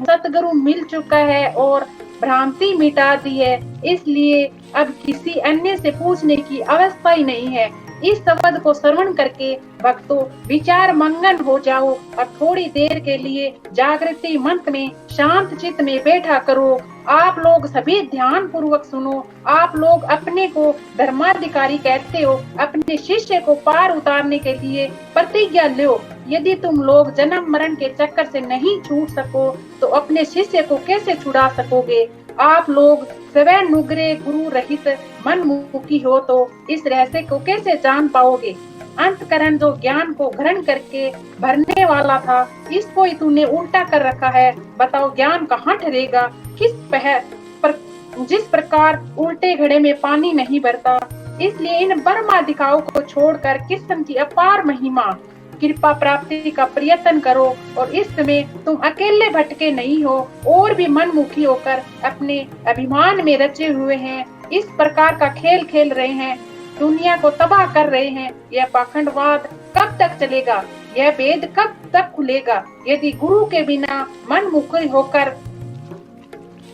सतगुरु मिल चुका है और भ्रांति मिटा दी है, इसलिए अब किसी अन्य से पूछने की अवस्था ही नहीं है। इस शब्द को श्रवण करके भक्तों विचार मंगन हो जाओ और थोड़ी देर के लिए जागृति मंत्र में शांत चित्त में बैठा करो। आप लोग सभी ध्यान पूर्वक सुनो। आप लोग अपने को धर्माधिकारी कहते हो, अपने शिष्य को पार उतारने के लिए प्रतिज्ञा लो। यदि तुम लोग जन्म मरण के चक्कर से नहीं छूट सको तो अपने शिष्य को कैसे छुड़ा सकोगे? आप लोग स्वयं नुग्रे गुरु रहित मन मुखी हो तो इस रहस्य को कैसे जान पाओगे? अंतकरण जो ज्ञान को ग्रहण करके भरने वाला था, इसको ही तूने उल्टा कर रखा है। बताओ ज्ञान कहाँ ठहरेगा? जिस प्रकार उल्टे घड़े में पानी नहीं भरता, इसलिए इन ब्रह्मादिकाओं को छोड़कर कृष्ण की अपार महिमा कृपा प्राप्ति का प्रयत्न करो। और इस समय तुम अकेले भटके नहीं हो, और भी मनमुखी होकर अपने अभिमान में रचे हुए हैं, इस प्रकार का खेल खेल रहे हैं, दुनिया को तबाह कर रहे हैं। यह पाखंडवाद कब तक चलेगा? यह वेद कब तक खुलेगा? यदि गुरु के बिना मनमुखी होकर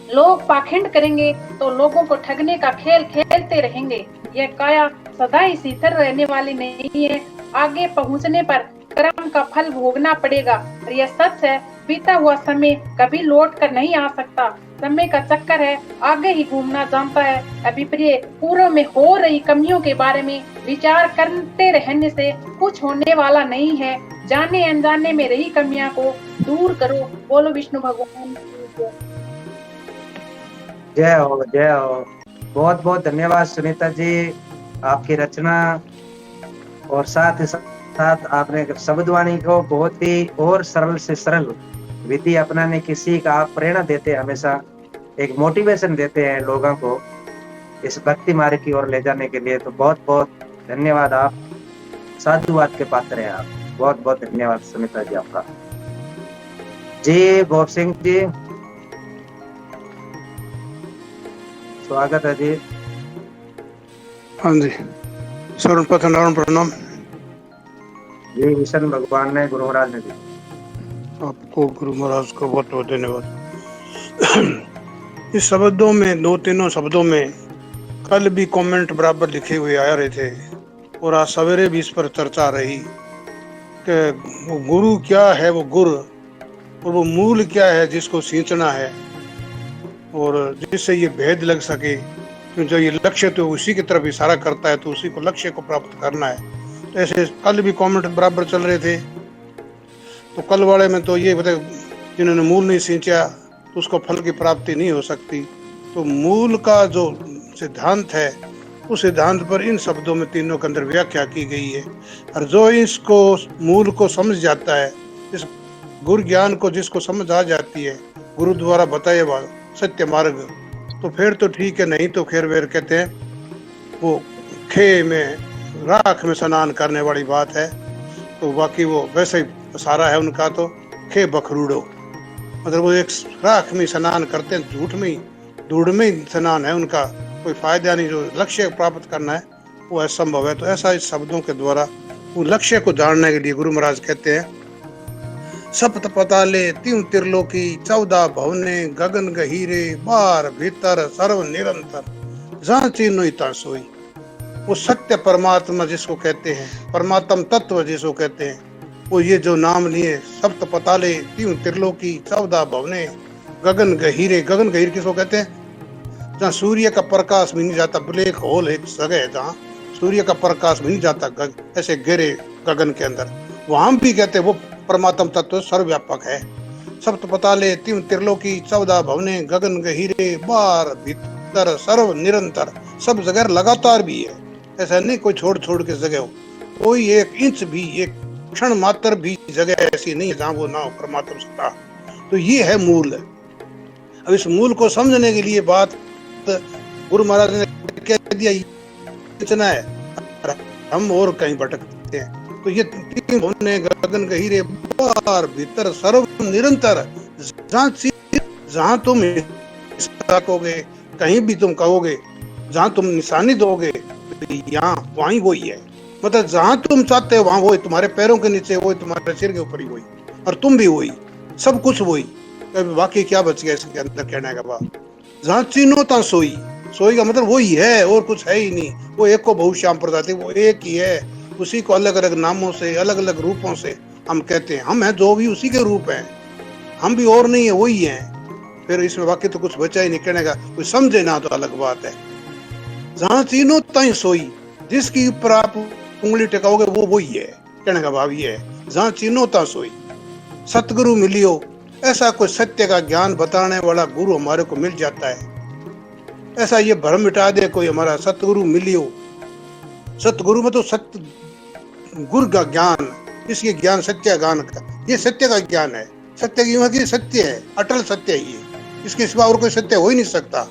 लोग पाखंड करेंगे तो लोगों को ठगने का खेल खेलते रहेंगे। यह काया सदा ही शीतल रहने वाली नहीं है, आगे पहुंचने पर कर्म का फल भोगना पड़ेगा। और यह सच है, बीता हुआ समय कभी लौट कर नहीं आ सकता। समय का चक्कर है, आगे ही घूमना जानता है। अभिप्रिय पूर्व में हो रही कमियों के बारे में विचार करते रहने से कुछ होने वाला नहीं है। जाने अनजाने में रही कमियां को दूर करो। बोलो विष्णु भगवान की जय हो, जय हो। बहुत बहुत धन्यवाद सुनीता जी, आपकी रचना और साथ ही साथ आपने शब्दवाणी को बहुत ही और सरल से सरल विधि अपनाने की सीख आप प्रेरणा देते हैं, हमेशा एक मोटिवेशन देते हैं लोगों को इस भक्ति मार्ग की ओर ले जाने के लिए। तो बहुत बहुत धन्यवाद, आप साधुवाद के पात्र हैं। आप बहुत बहुत धन्यवाद सुनीता जी आपका। जी गौर सिंह जी, स्वागत है जी। हाँ जी, सर्वप्रथम नारायण प्रणाम। जी विष्णु भगवान ने, गुरु महाराज ने दी आपको, गुरु महाराज को बहुत बहुत धन्यवाद। इस शब्दों में, दो तीनों शब्दों में कल भी कमेंट बराबर लिखे हुए आ रहे थे और आज सवेरे भी इस पर चर्चा रही कि वो गुरु क्या है, वो गुर, और वो मूल क्या है जिसको सींचना है और जिससे ये भेद लग सके। क्यों जो ये लक्ष्य तो उसी की तरफ इशारा करता है, तो उसी को लक्ष्य को प्राप्त करना है। तो ऐसे कल भी कमेंट बराबर चल रहे थे। तो कल वाले में तो ये बता, जिन्होंने मूल नहीं सींचा तो उसको फल की प्राप्ति नहीं हो सकती। तो मूल का जो सिद्धांत है, उस सिद्धांत पर इन शब्दों में तीनों के अंदर व्याख्या की गई है। और जो इसको मूल को समझ जाता है, इस गुरु ज्ञान को जिसको समझ आ जाती है, गुरु द्वारा बताया हुआ सत्य मार्ग, तो फिर तो ठीक है, नहीं तो खैर वेर कहते हैं वो खे में राख में स्नान करने वाली बात है। तो बाकी वो वैसे ही सारा है उनका, तो खे बखरूड़ो, मतलब वो एक राख में स्नान करते हैं, झूठ में ही धूड़ में ही स्नान है उनका, कोई फायदा नहीं। जो लक्ष्य प्राप्त करना है वो असंभव है। तो ऐसा इस शब्दों के द्वारा वो लक्ष्य को जानने के लिए गुरु महाराज कहते हैं, सप्त पताले तीन त्रिलोकी 14 भवने गगन गहीरे बार भीतर सर्व निरंतर जहाँ चिन्ह ता सोई। वो सत्य परमात्मा जिसको कहते हैं, परमात्म तत्व जिसको कहते हैं, वो ये जो नाम लिए सप्त पताले तीन त्रिलोकी 14 भवने गगन गहीरे। गगन गहीर किसको कहते हैं? जहाँ सूर्य का प्रकाश भी नहीं जाता, ब्लैक होल एक जगह है जहाँ सूर्य का प्रकाश भी नहीं जाता, ऐसे गहरे गगन के अंदर, वहां भी कहते हैं वो परमात्म तत्व सर्वव्यापक है। सप्त पताले तीन त्रिलोकी 14 भवने गगन गहीरे बार भीतर सर्व निरंतर, सब जगह लगातार भी है, ऐसा नहीं कोई छोड़ छोड़ के जगह हो। कोई एक इंच भी, एक क्षण मात्र भी जगह ऐसी नहीं है जहाँ वो ना हो परमात्मा सत्ता। तो ये है मूल। अब इस मूल को समझने के लिए बात गुरु महाराज ने कह दिया, इतना है, हम और कहीं भटकते हैं। तो ये तीन भवने गगन गहीरे बार भीतर सर्व निरंतर, जहाँ तुम कहोगे, कहीं भी तुम कहोगे, जहाँ तुम निशानी दोगे, यहाँ वहीं वही है। मतलब जहाँ तुम चाहते हो वहाँ वही, तुम्हारे पैरों के नीचे वही, तुम्हारे सिर के ऊपर ही वही, और तुम भी वही, सब कुछ वही। बाकी क्या बच गया इसके अंदर कहने का बात? जहाँ चिन्हो ता सोई, सोई का मतलब वही है और कुछ है ही नहीं। वो एक को बहुश्याम प्रजाति, वो एक ही है। उसी को अलग अलग नामों से, अलग अलग रूपों से हम कहते हैं। हम हैं जो भी उसी के रूप हैं, हम भी और नहीं है, वही हैं। फिर इसमें बाकी तो कुछ बचा ही नहीं कहने का। कोई समझे ना तो अलग बात है। जहां तीनों ताई सोई, जिसकी ऊपर आप उंगली टिकाओगे वो वही है। कहने का भाव ये है, जहां तीनों ता सोई। सतगुरु मिलियो, ऐसा कोई सत्य का ज्ञान बताने वाला गुरु हमारे को मिल जाता है। ऐसा ये भ्रम मिटा दे कोई हमारा, सतगुरु मिलियो। सतगुरु में तो सत्य गुरु का ज्ञान, इसके ज्ञान सत्य ज्ञान का, ये सत्य का ज्ञान है। सत्य की सत्य है, अटल सत्य है ये, इसके सिवा और कोई सत्य हो ही नहीं सकता।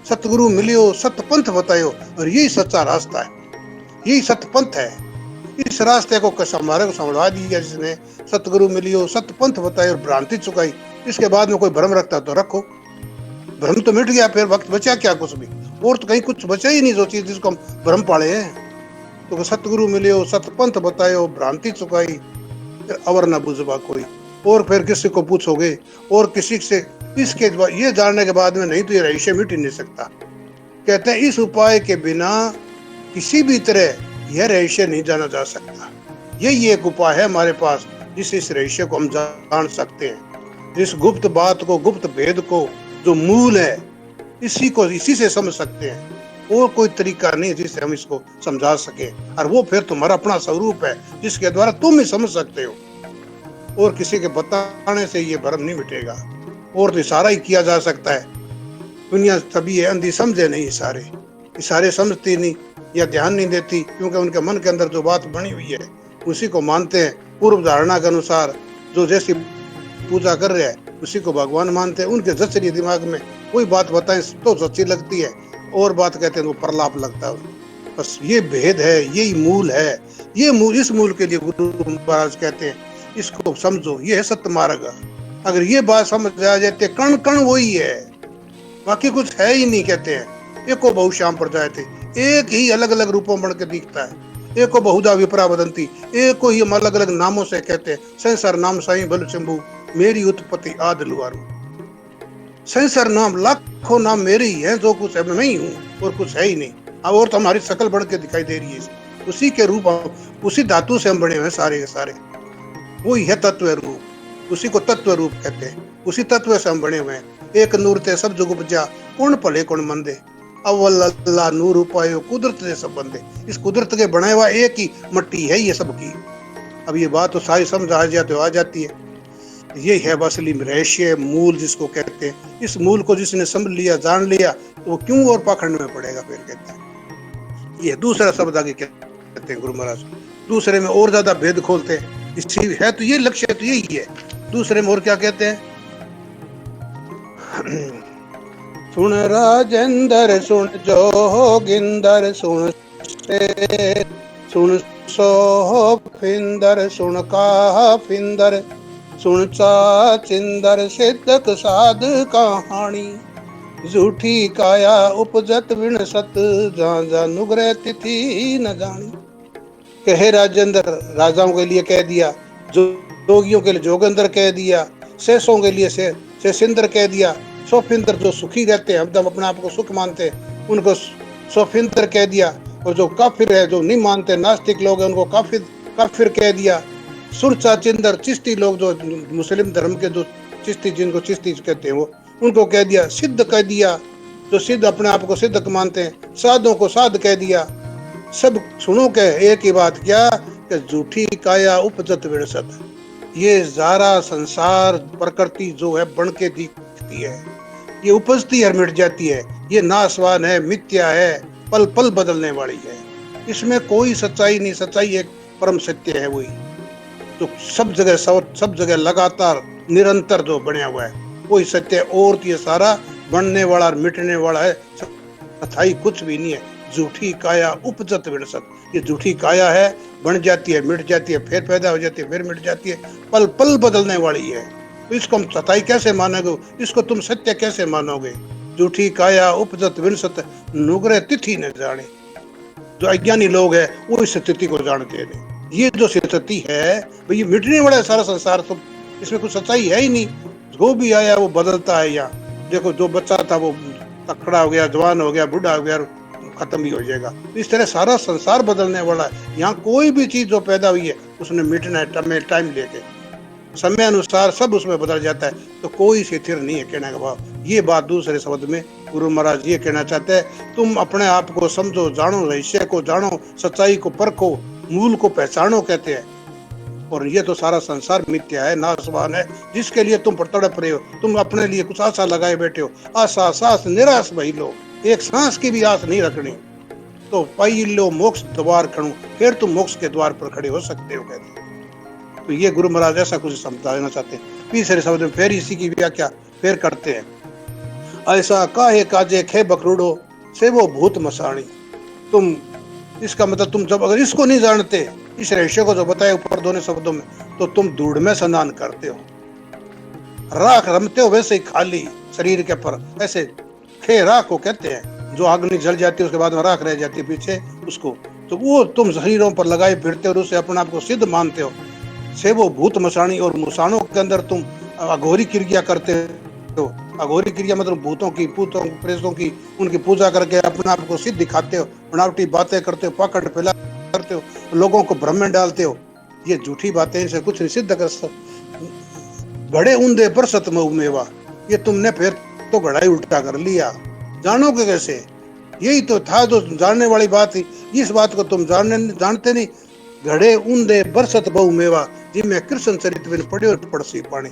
सतगुरु मिलियो, सत्य पंथ बतायो, और यही सच्चा रास्ता है, यही सत्य पंथ है। इस रास्ते को हमारे को समझा दिया जिसने। सतगुरु मिलियो, सत्य पंथ बतायो और भ्रांति चुकाई। इसके बाद में कोई भ्रम रखता तो रखो, भ्रम तो मिट गया, फिर वक्त बचा क्या कुछ भी, और तो कहीं कुछ बचा ही नहीं जो चीज जिसको हम भ्रम पाले हैं। तो सतगुरु मिलियो, सत्य पंथ बतायो, भ्रांति चुकाई, फिर अवर न बुझबा कोई। और फिर किसी को पूछोगे और किसी से इसके ये जानने के बाद में नहीं तो ये रहस्य मिट ही नहीं सकता। कहते हैं इस उपाय के बिना किसी भी तरह यह रहस्य नहीं जाना जा सकता। यही एक उपाय है हमारे पास जिस इस रहस्य को हम जान सकते हैं। जिस गुप्त बात को, गुप्त भेद को, जो मूल है, इसी से समझ सकते हैं। और कोई तरीका नहीं जिससे हम इसको समझा सके। और वो फिर तुम्हारा अपना स्वरूप है जिसके द्वारा तुम ही समझ सकते हो। और किसी के बताने से ये भ्रम नहीं मिटेगा। और तो इशारा ही किया जा सकता है। दुनिया सभी है अंधी, समझे नहीं इशारे समझती नहीं या ध्यान नहीं देती, क्योंकि उनके मन के अंदर जो बात बनी हुई है उसी को मानते हैं। पूर्व धारणा के अनुसार जो जैसी पूजा कर रहे हैं उसी को भगवान मानते हैं। उनके जचरी दिमाग में कोई बात बताएं तो सच्ची लगती है, और बात कहते हैं वो प्रलाप लगता है। बस ये भेद है, यही मूल है। ये मूल, इस मूल के लिए गुरु महाराज कहते हैं इसको समझो, ये है सत्य मार्ग। अगर ये बात समझ आ जाती है, कण कण वही है, बाकी कुछ है ही नहीं। कहते हैं एको बहुश्याम प्रजाति, एक ही अलग अलग रूपों बन के दिखता है। एको बहुधा विप्रा वदंती, एक को ही हम अलग अलग नामों से कहते हैं। संसार नाम साई बल शंभु, मेरी उत्पत्ति आद लुआरू। संसार नाम, लाखों नाम मेरे ही हैं, जो कुछ है मैं ही हूँ और कुछ है ही नहीं। अब और तो हमारी शकल बढ़ के दिखाई दे रही है। उसी के रूप, उसी धातु से हम बने हुए हैं सारे के सारे। वही है तत्व रूप, उसी को तत्व रूप कहते हैं। उसी तत्व से हम बने हुए हैं। एक नूर ते सब जुग उपजा, कौन भले कौन मंदे। अव्वल अल्लाह नूर उपायो, कुदरत से सब बंदे। इस कुदरत के बना हुआ एक ही मट्टी है ये सबकी। अब ये बात तो सारी समझ आ जाती है। ये है असली रहस्य, मूल जिसको कहते हैं। इस मूल को जिसने समझ लिया, जान लिया, तो वो क्यों और पाखंड में पड़ेगा। फिर कहते हैं ये दूसरा शब्द आगे कहते हैं गुरु महाराज, दूसरे में और ज्यादा भेद खोलते हैं। इसी है तो ये लक्ष्य तो यही है। दूसरे में और क्या कहते हैं, सुन राजेंद्र सुन जोगिंदर सुन से, सुन सोफिंदर सुन काफिंदर, सुन चिंदर सिद्धक साध कहानी। झूठी काया उपजत विण सत, जा नुग्रह तिथि न जानी। कहे राजेंद्र, राजाओं के लिए कह दिया, जोगियों के लिए जोगिंदर कह दिया, शेषों के लिए शेषिंदर कह दिया। सोफिंदर जो सुखी रहते हैं, एकदम अपने आप को सुख मानते हैं, उनको सोफिंदर कह दिया। और जो काफिर है, जो नहीं मानते, नास्तिक लोग हैं, उनको काफिर कह दिया। सुरचा चिंदर, चिश्ती लोग जो मुस्लिम धर्म के जो चिश्ती, जिनको चिश्ती कहते हैं, वो उनको कह दिया। सिद्ध कह दिया, जो सिद्ध अपने आप को सिद्ध मानते हैं। साधों को साध कह दिया। सब सुनो के एक ही बात क्या कि झूठी काया उपजत विरसत। ये सारा संसार प्रकृति जो है बन के दिखती है, ये उपजती है, मिट जाती है। ये नाशवान है, मिथ्या है, पल पल बदलने वाली है। इसमें कोई सच्चाई नहीं। सच्चाई एक परम सत्य है, वही तो सब जगह लगातार निरंतर जो बना हुआ है वही सत्य। और ये सारा बनने वाला और मिटने वाला है, सच्चाई कुछ भी नहीं है। झूठी काया उपजत विरसत, ये झूठी काया है, बन जाती है, मिट जाती है, फिर पैदा हो जाती है, फिर मिट जाती है, पल पल बदलने वाली है। तो इसको हम सच्चाई कैसे मानोगे, इसको तुम सत्य कैसे मानोगे। झूठी काया उपजत विरसत, नुग्रह तिथि न जाने। जो अज्ञानी लोग हैं वो इस स्थिति को जानते हैं। ये जो स्थिति है ये मिटने वाला है सारा संसार, तो इसमें कुछ सच्चाई है ही नहीं। जो भी आया वो बदलता है। यहाँ देखो, जो बच्चा था वो तकड़ा हो गया, जवान हो गया, बूढ़ा हो गया, खत्म भी हो जाएगा। इस तरह सारा संसार बदलने वाला है। यहाँ कोई भी चीज जो पैदा हुई है उसने मिटना है, टाइम लेके, समय अनुसार सब उसमें बदल जाता है। तो कोई स्थिर नहीं है कहने का भाव। ये बात दूसरे शब्द में गुरु महाराज ये कहना चाहते हैं, तुम अपने आप को समझो, जानो, रहस्य को जानो, सच्चाई को परखो, मूल को पहचानो कहते हैं। और ये तो सारा संसार मिथ्या है, नाशवान है, जिसके लिए तुम तड़प रहे हो। तुम अपने लिए कुछ आशा लगाए बैठे हो, आशा सांस निराश भाई लो, एक सांस की भी आस नहीं रखनी। तो पाई लो मोक्ष द्वार खड़ू, फिर तुम मोक्ष के द्वार पर खड़े हो सकते हो कहते हैं। तो ये गुरु महाराज ऐसा कुछ समझाना चाहते हैं। तीसरे शब्द में फिर इसी की व्याख्या फिर करते हैं, ऐसा काहे काजे खे बकरूडो से वो भूत मसाणी। तुम इसका मतलब तुम जब अगर इसको नहीं जानते, इस रहस्य को जो बताया ऊपर दोनों शब्दों में, तो तुम धूड़ में स्नान करते हो, राख रमते हो वैसे ही खाली शरीर के पर, ऐसे खे राख को कहते हैं, जो अग्नि जल जाती है उसके बाद में राख रह जाती है पीछे उसको, तो वो तुम शरीरों पर लगाए फिरते हो और उससे अपने आप को सिद्ध मानते हो। से वो भूत मसाणी, और मुसाणों के अंदर तुम अघोरी क्रिया करते हो। अघोरी क्रिया मतलब भूतों की, भूतों प्रेतों की, उनकी पूजा करके अपने आप को सिद्ध दिखाते हो, बनावटी बातें करते हो, पाकड़ फैला करते हो, लोगों को भ्रम में डालते हो। ये झूठी बातें, इनसे कुछ नहीं सिद्ध कर सकते। घड़े ऊंधे पर सतमऊ मेवा, ये तुमने फिर तो घड़ाई उल्टा कर लिया, जानोगे कैसे? यही तो था जो जानने वाली बात थी, इस बात को तुम जानते नहीं। घड़े ऊंधे बरसत बहु मेवा, जिनमें कृष्ण चरित्र बिन पढ़े और पड़सी पानी।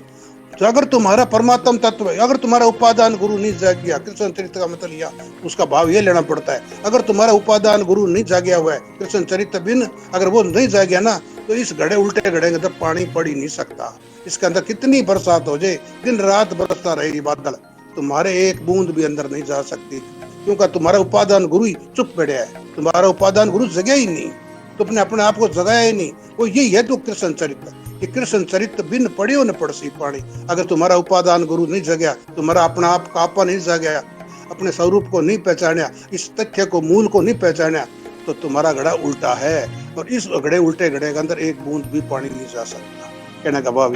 तो अगर तुम्हारा परमात्म तत्व, अगर तुम्हारा उपादान गुरु नहीं जाग गया, कृष्ण चरित्र का मतलब यह, उसका भाव ये लेना पड़ता है, अगर तुम्हारा उपादान गुरु नहीं जागया हुआ है, कृष्ण चरित्र बिन अगर वो नहीं जागया ना, तो इस घड़े उल्टे घड़े के अंदर पानी पड़ ही नहीं सकता। इसके अंदर कितनी बरसात हो जाए, दिन रात बरसता रहेगी बादल, तुम्हारे एक बूंद भी अंदर नहीं जा सकती, क्योंकि तुम्हारा उपादान गुरु ही चुप बैठा है। तुम्हारा उपादान गुरु जगह ही नहीं, तुमने अपने आप को जगाया ही नहीं। वो यही है तो कृष्ण चरित्र, कि कृष्ण चरित्र बिन पढ़ियो न पड़सी पानी। अगर तुम्हारा उपादान गुरु नहीं जगया, तुम्हारा अपना आप का आपा नहीं जगया, अपने स्वरूप को नहीं पहचाना, इस तथ्य को, मूल को नहीं पहचाना, तो तुम्हारा घड़ा उल्टा है। और इस घड़े उल्टे घड़े के अंदर एक बूंद भी पानी नहीं जा सकता। कहने का भाव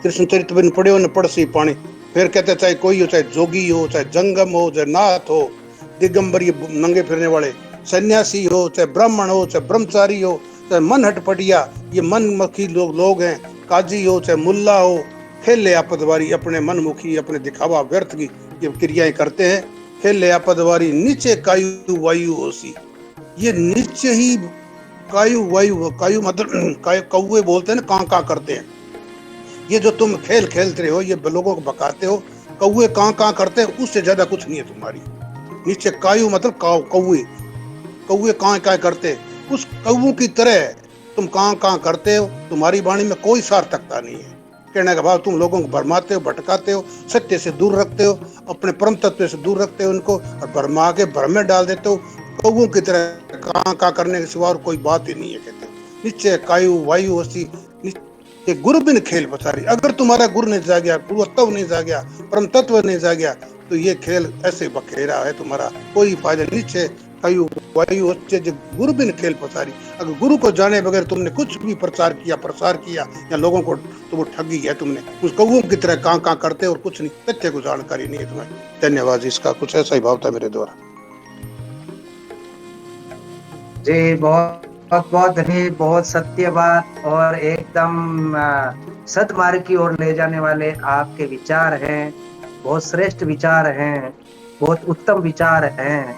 कृष्ण चरित्र बिन पढ़ियो न पड़सी पानी। फिर कहते चाहे कोई हो, चाहे जोगी हो, चाहे जंगम हो, चाहे नाथ हो, दिगंबर ये नंगे फिरने वाले, सन्यासी हो, चाहे ब्राह्मण हो, चाहे ब्रह्मचारी हो, चाहे मन हटपटिया, ये मनमुखी लोग हैं, काजी हो, चाहे मुल्ला हो, खेले आपदवारी, अपने मनमुखी, अपने दिखावा व्यर्थ की ये क्रियाएं करते हैं। खेले आपदवारी नीचे कायु वायु होसी, ये नीचे ही कायु वायु, कायु मतलब कौवे बोलते हैं ना, कां कां करते हैं। ये जो तुम खेल खेलते रहे हो, ये लोगों को भगाते हो, कौवे कां कां करते हैं, उससे ज्यादा कुछ नहीं है तुम्हारी। नीचे कायु मतलब कौवे, कौवे कां कां करते हैं, उस कौवों की तरह तुम कां कां करते हो। तुम्हारी वाणी में कोई सार्थकता नहीं है। कहने का भाव तुम लोगों को भरमाते हो, भटकाते हो, सत्य से दूर रखते हो, अपने परम तत्व से दूर रखते हो उनको, और भरमा के भ्रम में डाल देते हो। कौवों की तरह कां कां करने के सिवा और कोई बात ही नहीं है। कहते नीचे कायु वायु होसी, गुरु बिन खेल पसारी। अगर तुम्हारा गुरु नहीं जागया, गुरुत्व नहीं जागया, परम तत्व नहीं जागया, तो ये खेल ऐसे बखेरा है, तुम्हारा कोई फायदा। नीचे कायु वायु होते, गुरु बिन खेल पसारी। अगर गुरु को जाने बगैर तुमने कुछ भी प्रचार किया, प्रसार किया या लोगों को, तो वो ठगी है। तुमने उस कौवों की तरह कां कां करते और कुछ नहीं, तथ्य को जानकारी नहीं है तुम्हें। धन्यवाद। इसका कुछ ऐसा ही भाव था मेरे द्वारा। जी बहुत बहुत धन्य, बहुत सत्य बात और एकदम सदमार्ग की ओर ले जाने वाले आपके विचार हैं। बहुत श्रेष्ठ विचार हैं, बहुत उत्तम विचार हैं,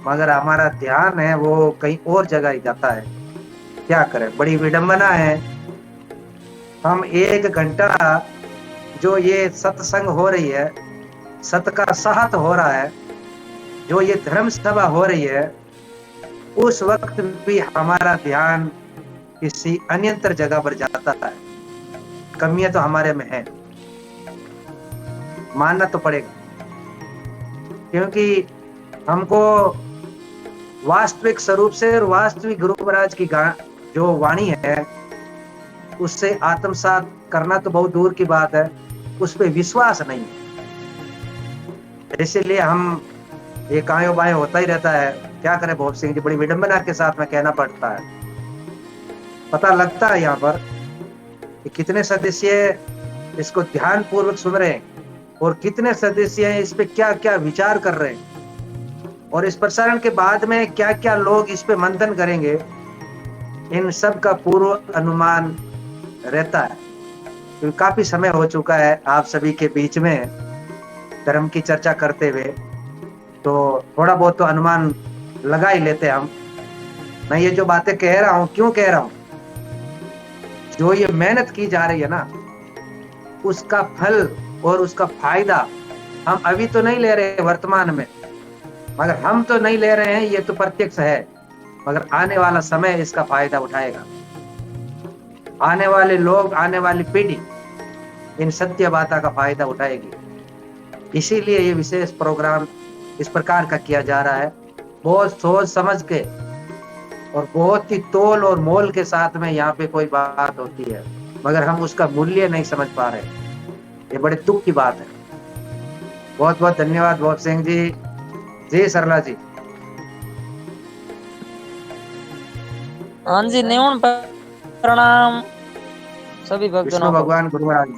मगर हमारा ध्यान है वो कहीं और जगह ही जाता है। क्या करें, बड़ी विडंबना है। हम 1 घंटा जो ये सत्संग हो रही है, सत का साहत हो रहा है, जो ये धर्म सभा हो रही है, उस वक्त भी हमारा ध्यान किसी अन्यंतर जगह पर जाता है। कमियां तो हमारे में है, मानना तो पड़ेगा, क्योंकि हमको वास्तविक स्वरूप से और वास्तविक गुरु महाराज की जो वाणी है उससे आत्मसात करना तो बहुत दूर की बात है, उस पर विश्वास नहीं। इसीलिए हम ये कायो बायो होता ही रहता है। क्या करें भोप सिंह जी, बड़ी विडंबना के साथ में कहना पड़ता है। पता लगता है यहाँ पर कि कितने सदस्य इसको ध्यान पूर्वक सुन रहे हैं, और कितने सदस्य हैं, इस पे क्या क्या विचार कर रहे हैं, और इस प्रसारण के बाद में क्या क्या लोग इस पे मंथन करेंगे, इन सब का पूर्व अनुमान रहता है। क्योंकि काफी समय हो चुका है आप सभी के बीच में धर्म की चर्चा करते हुए, तो थोड़ा बहुत तो अनुमान लगा ही लेते हैं हम। मैं ये जो बातें कह रहा हूं क्यों कह रहा हूं, जो ये मेहनत की जा रही है ना, उसका फल और उसका फायदा हम अभी तो नहीं ले रहे वर्तमान में, मगर हम तो नहीं ले रहे हैं, ये तो प्रत्यक्ष है, मगर आने वाला समय इसका फायदा उठाएगा। आने वाले लोग, आने वाली पीढ़ी इन सत्य बातों का फायदा उठाएगी। इसीलिए ये विशेष प्रोग्राम इस प्रकार का किया जा रहा है, बहुत सोच समझ के और बहुत ही तोल और मोल के साथ में यहाँ पे कोई बात होती है, मगर हम उसका मूल्य नहीं समझ पा रहे। ये बड़े दुख की बात है। बहुत बहुत धन्यवाद भोप सिंह जी। जी सरला जी। हाँ जी, न्यून प्रणाम सभी विष्णु भक्तों को। भगवान गुरु महाराज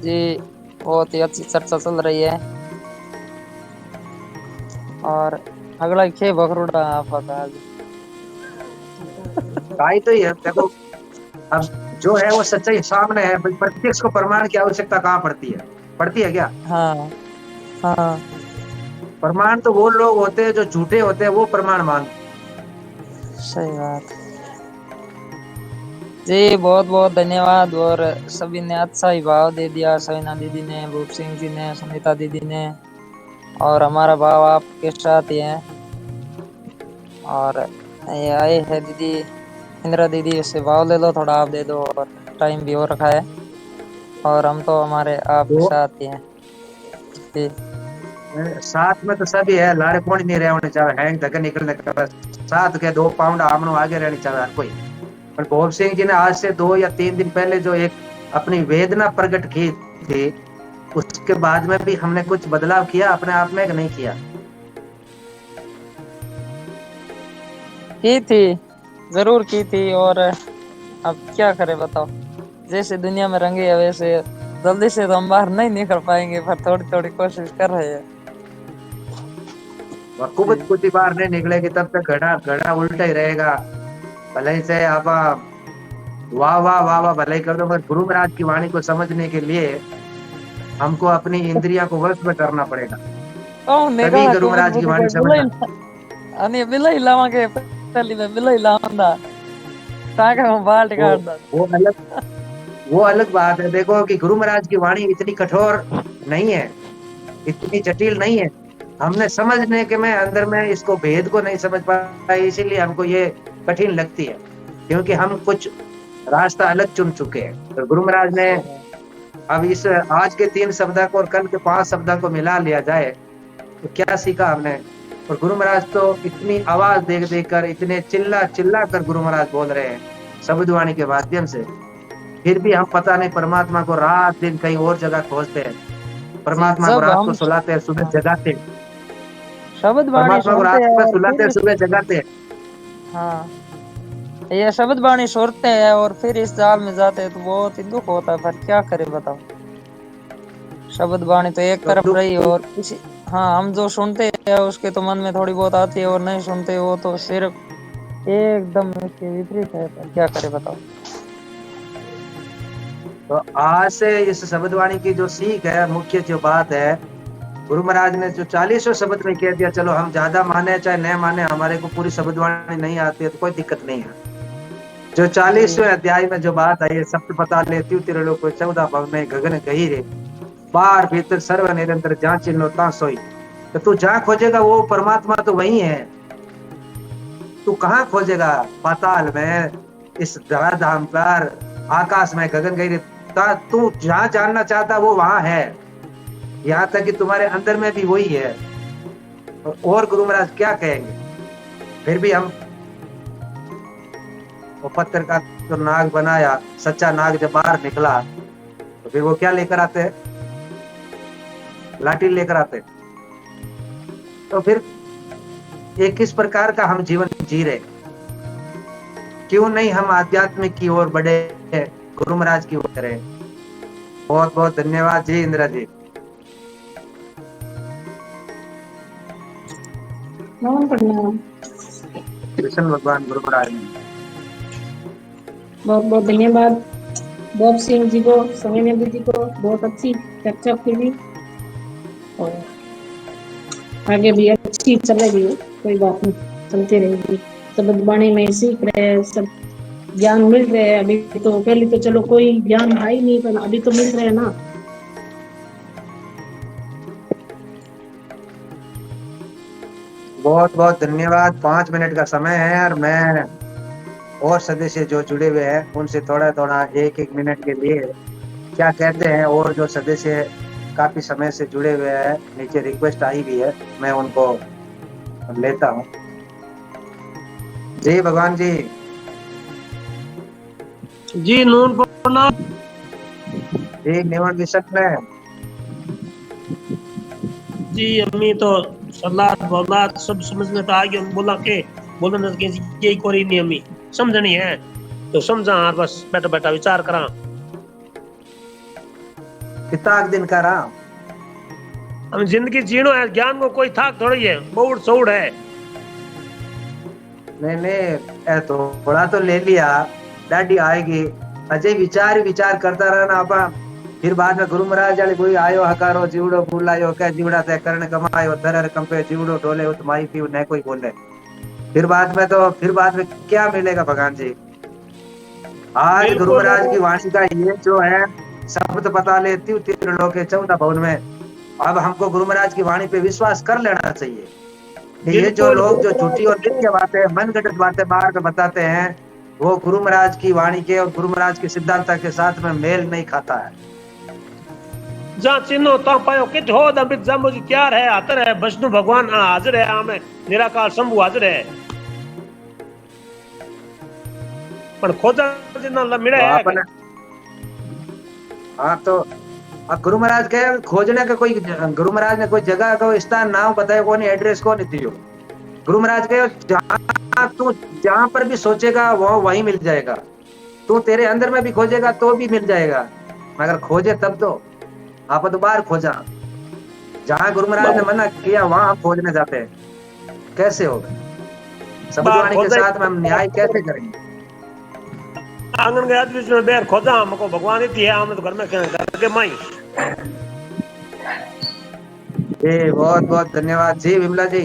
जी, बहुत ही अच्छी चर्चा चल रही है, और अगला खे बकरूड़ा आपका काई तो ये देखो, अब जो है वो सच्चाई सामने है, प्रत्यक्ष को प्रमाण की आवश्यकता कहाँ पड़ती है? पड़ती है क्या? हाँ हाँ, प्रमाण तो वो लोग होते हैं जो झूठे होते हैं, वो प्रमाण मानते। सही बात जी। बहुत बहुत धन्यवाद। और सभी ने अच्छा ही भाव दे दिया, सविना दीदी ने, भूप सिंह जी ने, सुनीता दीदी ने, और हमारा भाव आपके साथ ही है। और ये आए है दीदी इंदिरा दीदी, उससे भाव ले लो थोड़ा, आप दे दो, और टाइम भी हो रखा है, और हम तो हमारे आपके साथ ही हैं जी। साथ में तो सभी है, लारे कौन नहीं रहे होने चाहिए, हैंग धक्के निकलने का बस साथ के 2 पाउंड आमनो आगे रहनी चाहिए हर कोई। पर भोप सिंह जी ने आज से 2 या 3 दिन पहले जो एक अपनी वेदना प्रकट की थी, उसके बाद में भी हमने कुछ बदलाव किया अपने आप में कि नहीं किया? की थी, जरूर की थी। और अब क्या करें बताओ, जैसे दुनिया में रंगे है वैसे जल्दी से तो हम बाहर नहीं निकल पाएंगे, पर थोड़ी थोड़ी कोशिश कर रहे हैं। कुबत कुछ बार नहीं निकलेगी तब तक घड़ा घड़ा उल्टा ही रहेगा। भले ही से आप वाह वाह वाह वाह भले ही कर दो, मगर गुरु महाराज की वाणी को समझने के लिए हमको अपनी इंद्रिया को वश में करना पड़ेगा, तभी गुरु महाराज की वाणी समझना। अनि बिलाई लावांगे पहली में बिलाई लावंदा ताके हम बाल्ट काटदा। वो अलग बात है। देखो कि गुरु महाराज की वाणी इतनी कठोर नहीं है, इतनी जटिल नहीं है, हमने समझने के में अंदर में इसको भेद को नहीं समझ पाए, इसीलिए हमको ये कठिन लगती है, क्योंकि हम कुछ रास्ता अलग चुन चुके हैं। तो गुरु महाराज ने अब इस आज के 3 शब्दों को और कल के 5 शब्दों को मिला लिया जाए तो क्या सीखा हमने? और गुरु महाराज तो इतनी आवाज देख देख कर, इतने चिल्ला चिल्ला कर गुरु महाराज बोल रहे हैं शब्दवाणी के माध्यम से, फिर भी हम पता नहीं परमात्मा को रात दिन कहीं और जगह खोजते हैं, परमात्मा को रात को सुलाते हैं, सुबह जगाते हैं, परमात्मा को रात को सुलाते हैं, सुबह जगाते हैं। हाँ, ये शब्द बाणी सुनते हैं और फिर इस जाल में जाते हैं तो बहुत ही दुख होता है, पर क्या करें बताओ। शब्द बाणी तो एक तरफ रही और किसी, हाँ, हम जो सुनते हैं उसके तो मन में थोड़ी बहुत आती है, और नहीं सुनते वो तो सिर्फ एकदम इसके विपरीत है, पर क्या करें बताओ। तो आज से इस शब्दवाणी की जो सीख है, मुख्य जो बात है, गुरु महाराज ने जो 40वें शब्द में कह दिया, चलो हम ज्यादा माने चाहे न माने, हमारे को पूरी शब्दवाणी नहीं आती है तो कोई दिक्कत नहीं है। जो 40वें अध्याय में जो बात आई है, सप्त पता लेती तिरलो को 14 भव में गगन गहीरे, बाहर भीतर सर्व निरंतर जहाँ चिन्ह ता सोई। तो तू जहाँ खोजेगा वो परमात्मा तो वही है, तू कहाँ खोजेगा? पाताल में, इस धराधाम पर, आकाश में, गगन गहीरे, तू जहाँ जानना चाहता वो वहां है, यहाँ तक कि तुम्हारे अंदर में भी वही है। और गुरु महाराज क्या कहेंगे? फिर भी हम वो पत्थर का तो नाग बनाया, सच्चा नाग जब बाहर निकला तो फिर वो क्या लेकर आते हैं? लाठी लेकर आते हैं। तो फिर ये किस प्रकार का हम जीवन जी रहे? क्यों नहीं हम आध्यात्मिक की ओर बढ़े, गुरु महाराज की ओर करें? बहुत बहुत धन्यवाद जी इंदिरा जी। नमन प्रणाम। कृष्ण भगवान गुरु महाराज ने बहुत बहुत धन्यवाद बोब सिंह जी को, समीना दीदी को, बहुत अच्छी चर्चा की और आगे भी अच्छी चलेगी, कोई बात नहीं, चलती रहेगी। शब्द वाणी में सीख रहे हैं, सब ज्ञान मिल रहे हैं। अभी तो पहले तो चलो कोई ज्ञान है ही नहीं, पर अभी तो मिल रहे हैं ना। बहुत बहुत धन्यवाद। 5 मिनट का समय है और मैं और सदस्य जो जुड़े हुए हैं उनसे थोड़ा थोड़ा एक एक मिनट के लिए क्या कहते हैं, और जो सदस्य काफी समय से जुड़े हुए हैं नीचे रिक्वेस्ट आई हुई है, मैं उनको लेता हूँ। जय भगवान जी। जी नून प्रणाम। जी निवन विशक ने जी अम्मी तो सलाद बलाद सब समझ में तो आ गया, बोला के बोलने के यही कोरी नहीं अम्मी समझनी है तो समझा यार, बस बैठा बैठा विचार करा। कितना दिन का रहा हम जिंदगी जीनो है, ज्ञान को कोई थाक थोड़ी है, बहुत सौड़ है। नहीं नहीं थोड़ा तो ले लिया, दादी आएगी, अजय विचार ही विचार करता रहना आपा। फिर बाद में गुरु महाराज वाले कोई आयो हकारो जीवड़ो बुलायो क्या जीवड़ा तय करण कमायो धरर कंपे जीवड़ो डोले उत माई पीऊ न कोई बोले। फिर बाद में क्या मिलेगा भगवान जी। आज गुरु महाराज की वाणी का ये जो है शब्द पता लेती हूँ 13 लोग के 14 भवन में। अब हमको गुरु महाराज की वाणी पे विश्वास कर लेना चाहिए। ये जो लोग जो झूठी और मिथ्या बातें मनगढ़ंत बातें बाहर में बताते हैं वो गुरु महाराज की वाणी के और गुरु महाराज के सिद्धांत के साथ में मेल नहीं खाता है। जा चिन्हो ता पायो कित हो दमित जम्बो जी त्यार है आतर है विष्णु भगवान हाजिर है, आमे निराकार शंभु हाजिर है, पर खोजा जिन्ना मिले है। हाँ तो अब गुरु महाराज के खोजने का कोई, गुरु महाराज ने कोई जगह को स्थान नाम बताया कौन, एड्रेस कौन दियो। गुरु महाराज के तू जहां पर भी सोचेगा वो वहीं मिल जाएगा, तू तेरे अंदर में भी खोजेगा तो भी मिल जाएगा, मगर खोजे तब तो आप तो बाहर खोजा। जहां गुरु महाराज ने मना किया वहां हम खोजने जाते हैं, कैसे होगा। शब्दवाणी के साथ में हम न्याय कैसे करेंगे। आंगन के आदमी में बैर खोजा हमको भगवान ही है, हमने तो घर में घर के माई। बहुत बहुत धन्यवाद जी विमला जी।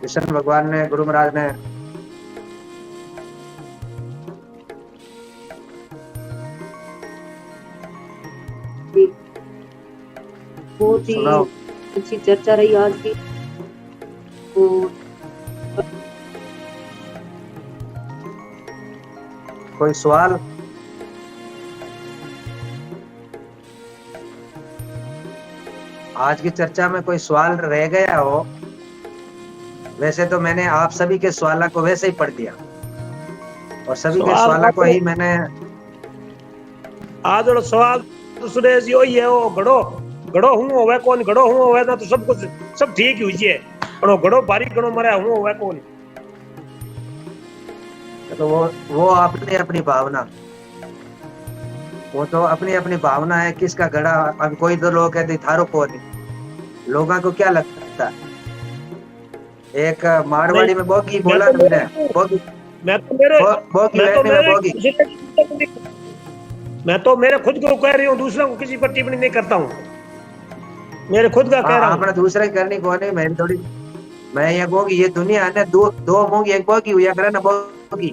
कृष्ण भगवान ने गुरु महाराज ने बहुत ही अच्छी चर्चा रही आज की। कोई सवाल। आज की चर्चा में कोई सवाल रह गया हो। वैसे तो मैंने आप सभी के सवालों को वैसे ही पढ़ दिया और सभी के सवालों को ही मैंने आज और सवाल तो सुरेश यो ही है, वो घड़ो हूं होवे कौन, घड़ो हूं होवे ना तो सब कुछ सब ठीक हुई है, पर वो घड़ो बारीक घड़ो मरे हूं होवे कौन। तो वो अपनी अपनी भावना, वो तो अपनी अपनी भावना है किसका घड़ा। अब कोई तो लोग कहते थारो कौन है, लोगों को क्या लगता है। एक मारवाड़ी में बोगी बोला तो मैंने बोगी, मैं तो मेरे खुद को कह रही हूँ, दूसरों को किसी पर टिप्पणी नहीं करता हूँ, मेरे खुद का कह रहा हूँ। अपना दूसरा करनी कौन है, मैं थोड़ी, मैं ये बोगी ये दुनिया ने दो मूंगी एक बोगी हुआ करे ना, बोगी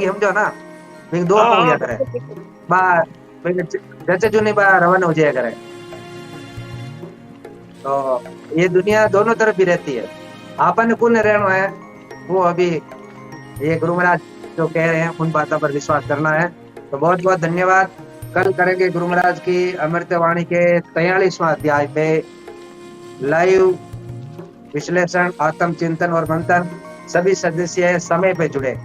समझो ना, दो मूंगी करे बाहर जैसे जो नहीं बाहर रवाना हो जाया करे। तो ये दुनिया दोनों तरफ भी रहती है, आपन कौन रहना है वो अभी ये गुरु महाराज जो कह रहे हैं उन बातों पर विश्वास करना है। तो बहुत बहुत धन्यवाद। कल करेंगे गुरु महाराज की अमृतवाणी के 43वां अध्याय पे लाइव विश्लेषण, आत्म चिंतन और मंथन। सभी सदस्य समय पे जुड़े,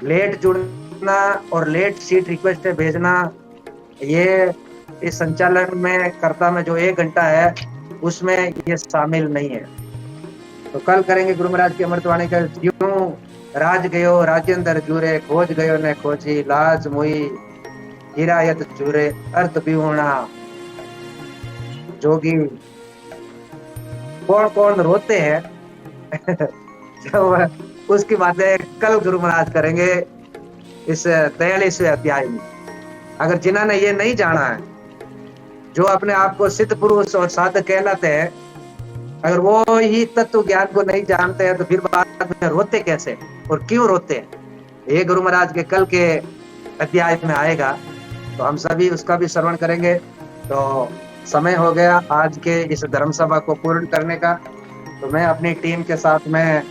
लेट जुड़ना और लेट सीट रिक्वेस्ट भेजना ये इस संचालन में कर्ता में जो 1 घंटा है उसमें ये शामिल नहीं है। तो कल करेंगे गुरु महाराज की अमृतवाणी का यूं राज गयो राजेंद्र जूरे, खोज गयो ने खोजी, लाज मुई हिरायत जूरे, अर्थ बिहुणा जोगी। कौन कौन रोते हैं जब उसकी बातें कल गुरु महाराज करेंगे इस 43वें अध्याय में। अगर जिन्होंने ये नहीं जाना है, जो अपने आप को सिद्ध पुरुष और साधक कहलाते हैं, अगर वो ही तत्व ज्ञान को नहीं जानते हैं तो फिर बाद में रोते कैसे और क्यों रोते हैं, ये गुरु महाराज के कल के अध्याय में आएगा, तो हम सभी उसका भी श्रवण करेंगे। तो समय हो गया आज के इस धर्म सभा को पूर्ण करने का, तो मैं अपनी टीम के साथ में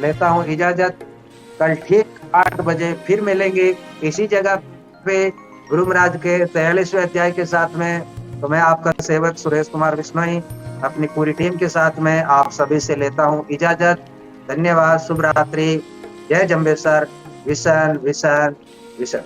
लेता हूँ इजाजत। कल ठीक 8 बजे फिर मिलेंगे इसी जगह पे गुरु महाराज के 43वें अध्याय के साथ में। तो मैं आपका सेवक सुरेश कुमार बिश्नोई अपनी पूरी टीम के साथ में आप सभी से लेता हूँ इजाजत। धन्यवाद, शुभ रात्रि, जय जम्बेसर, विशन विशन विशन।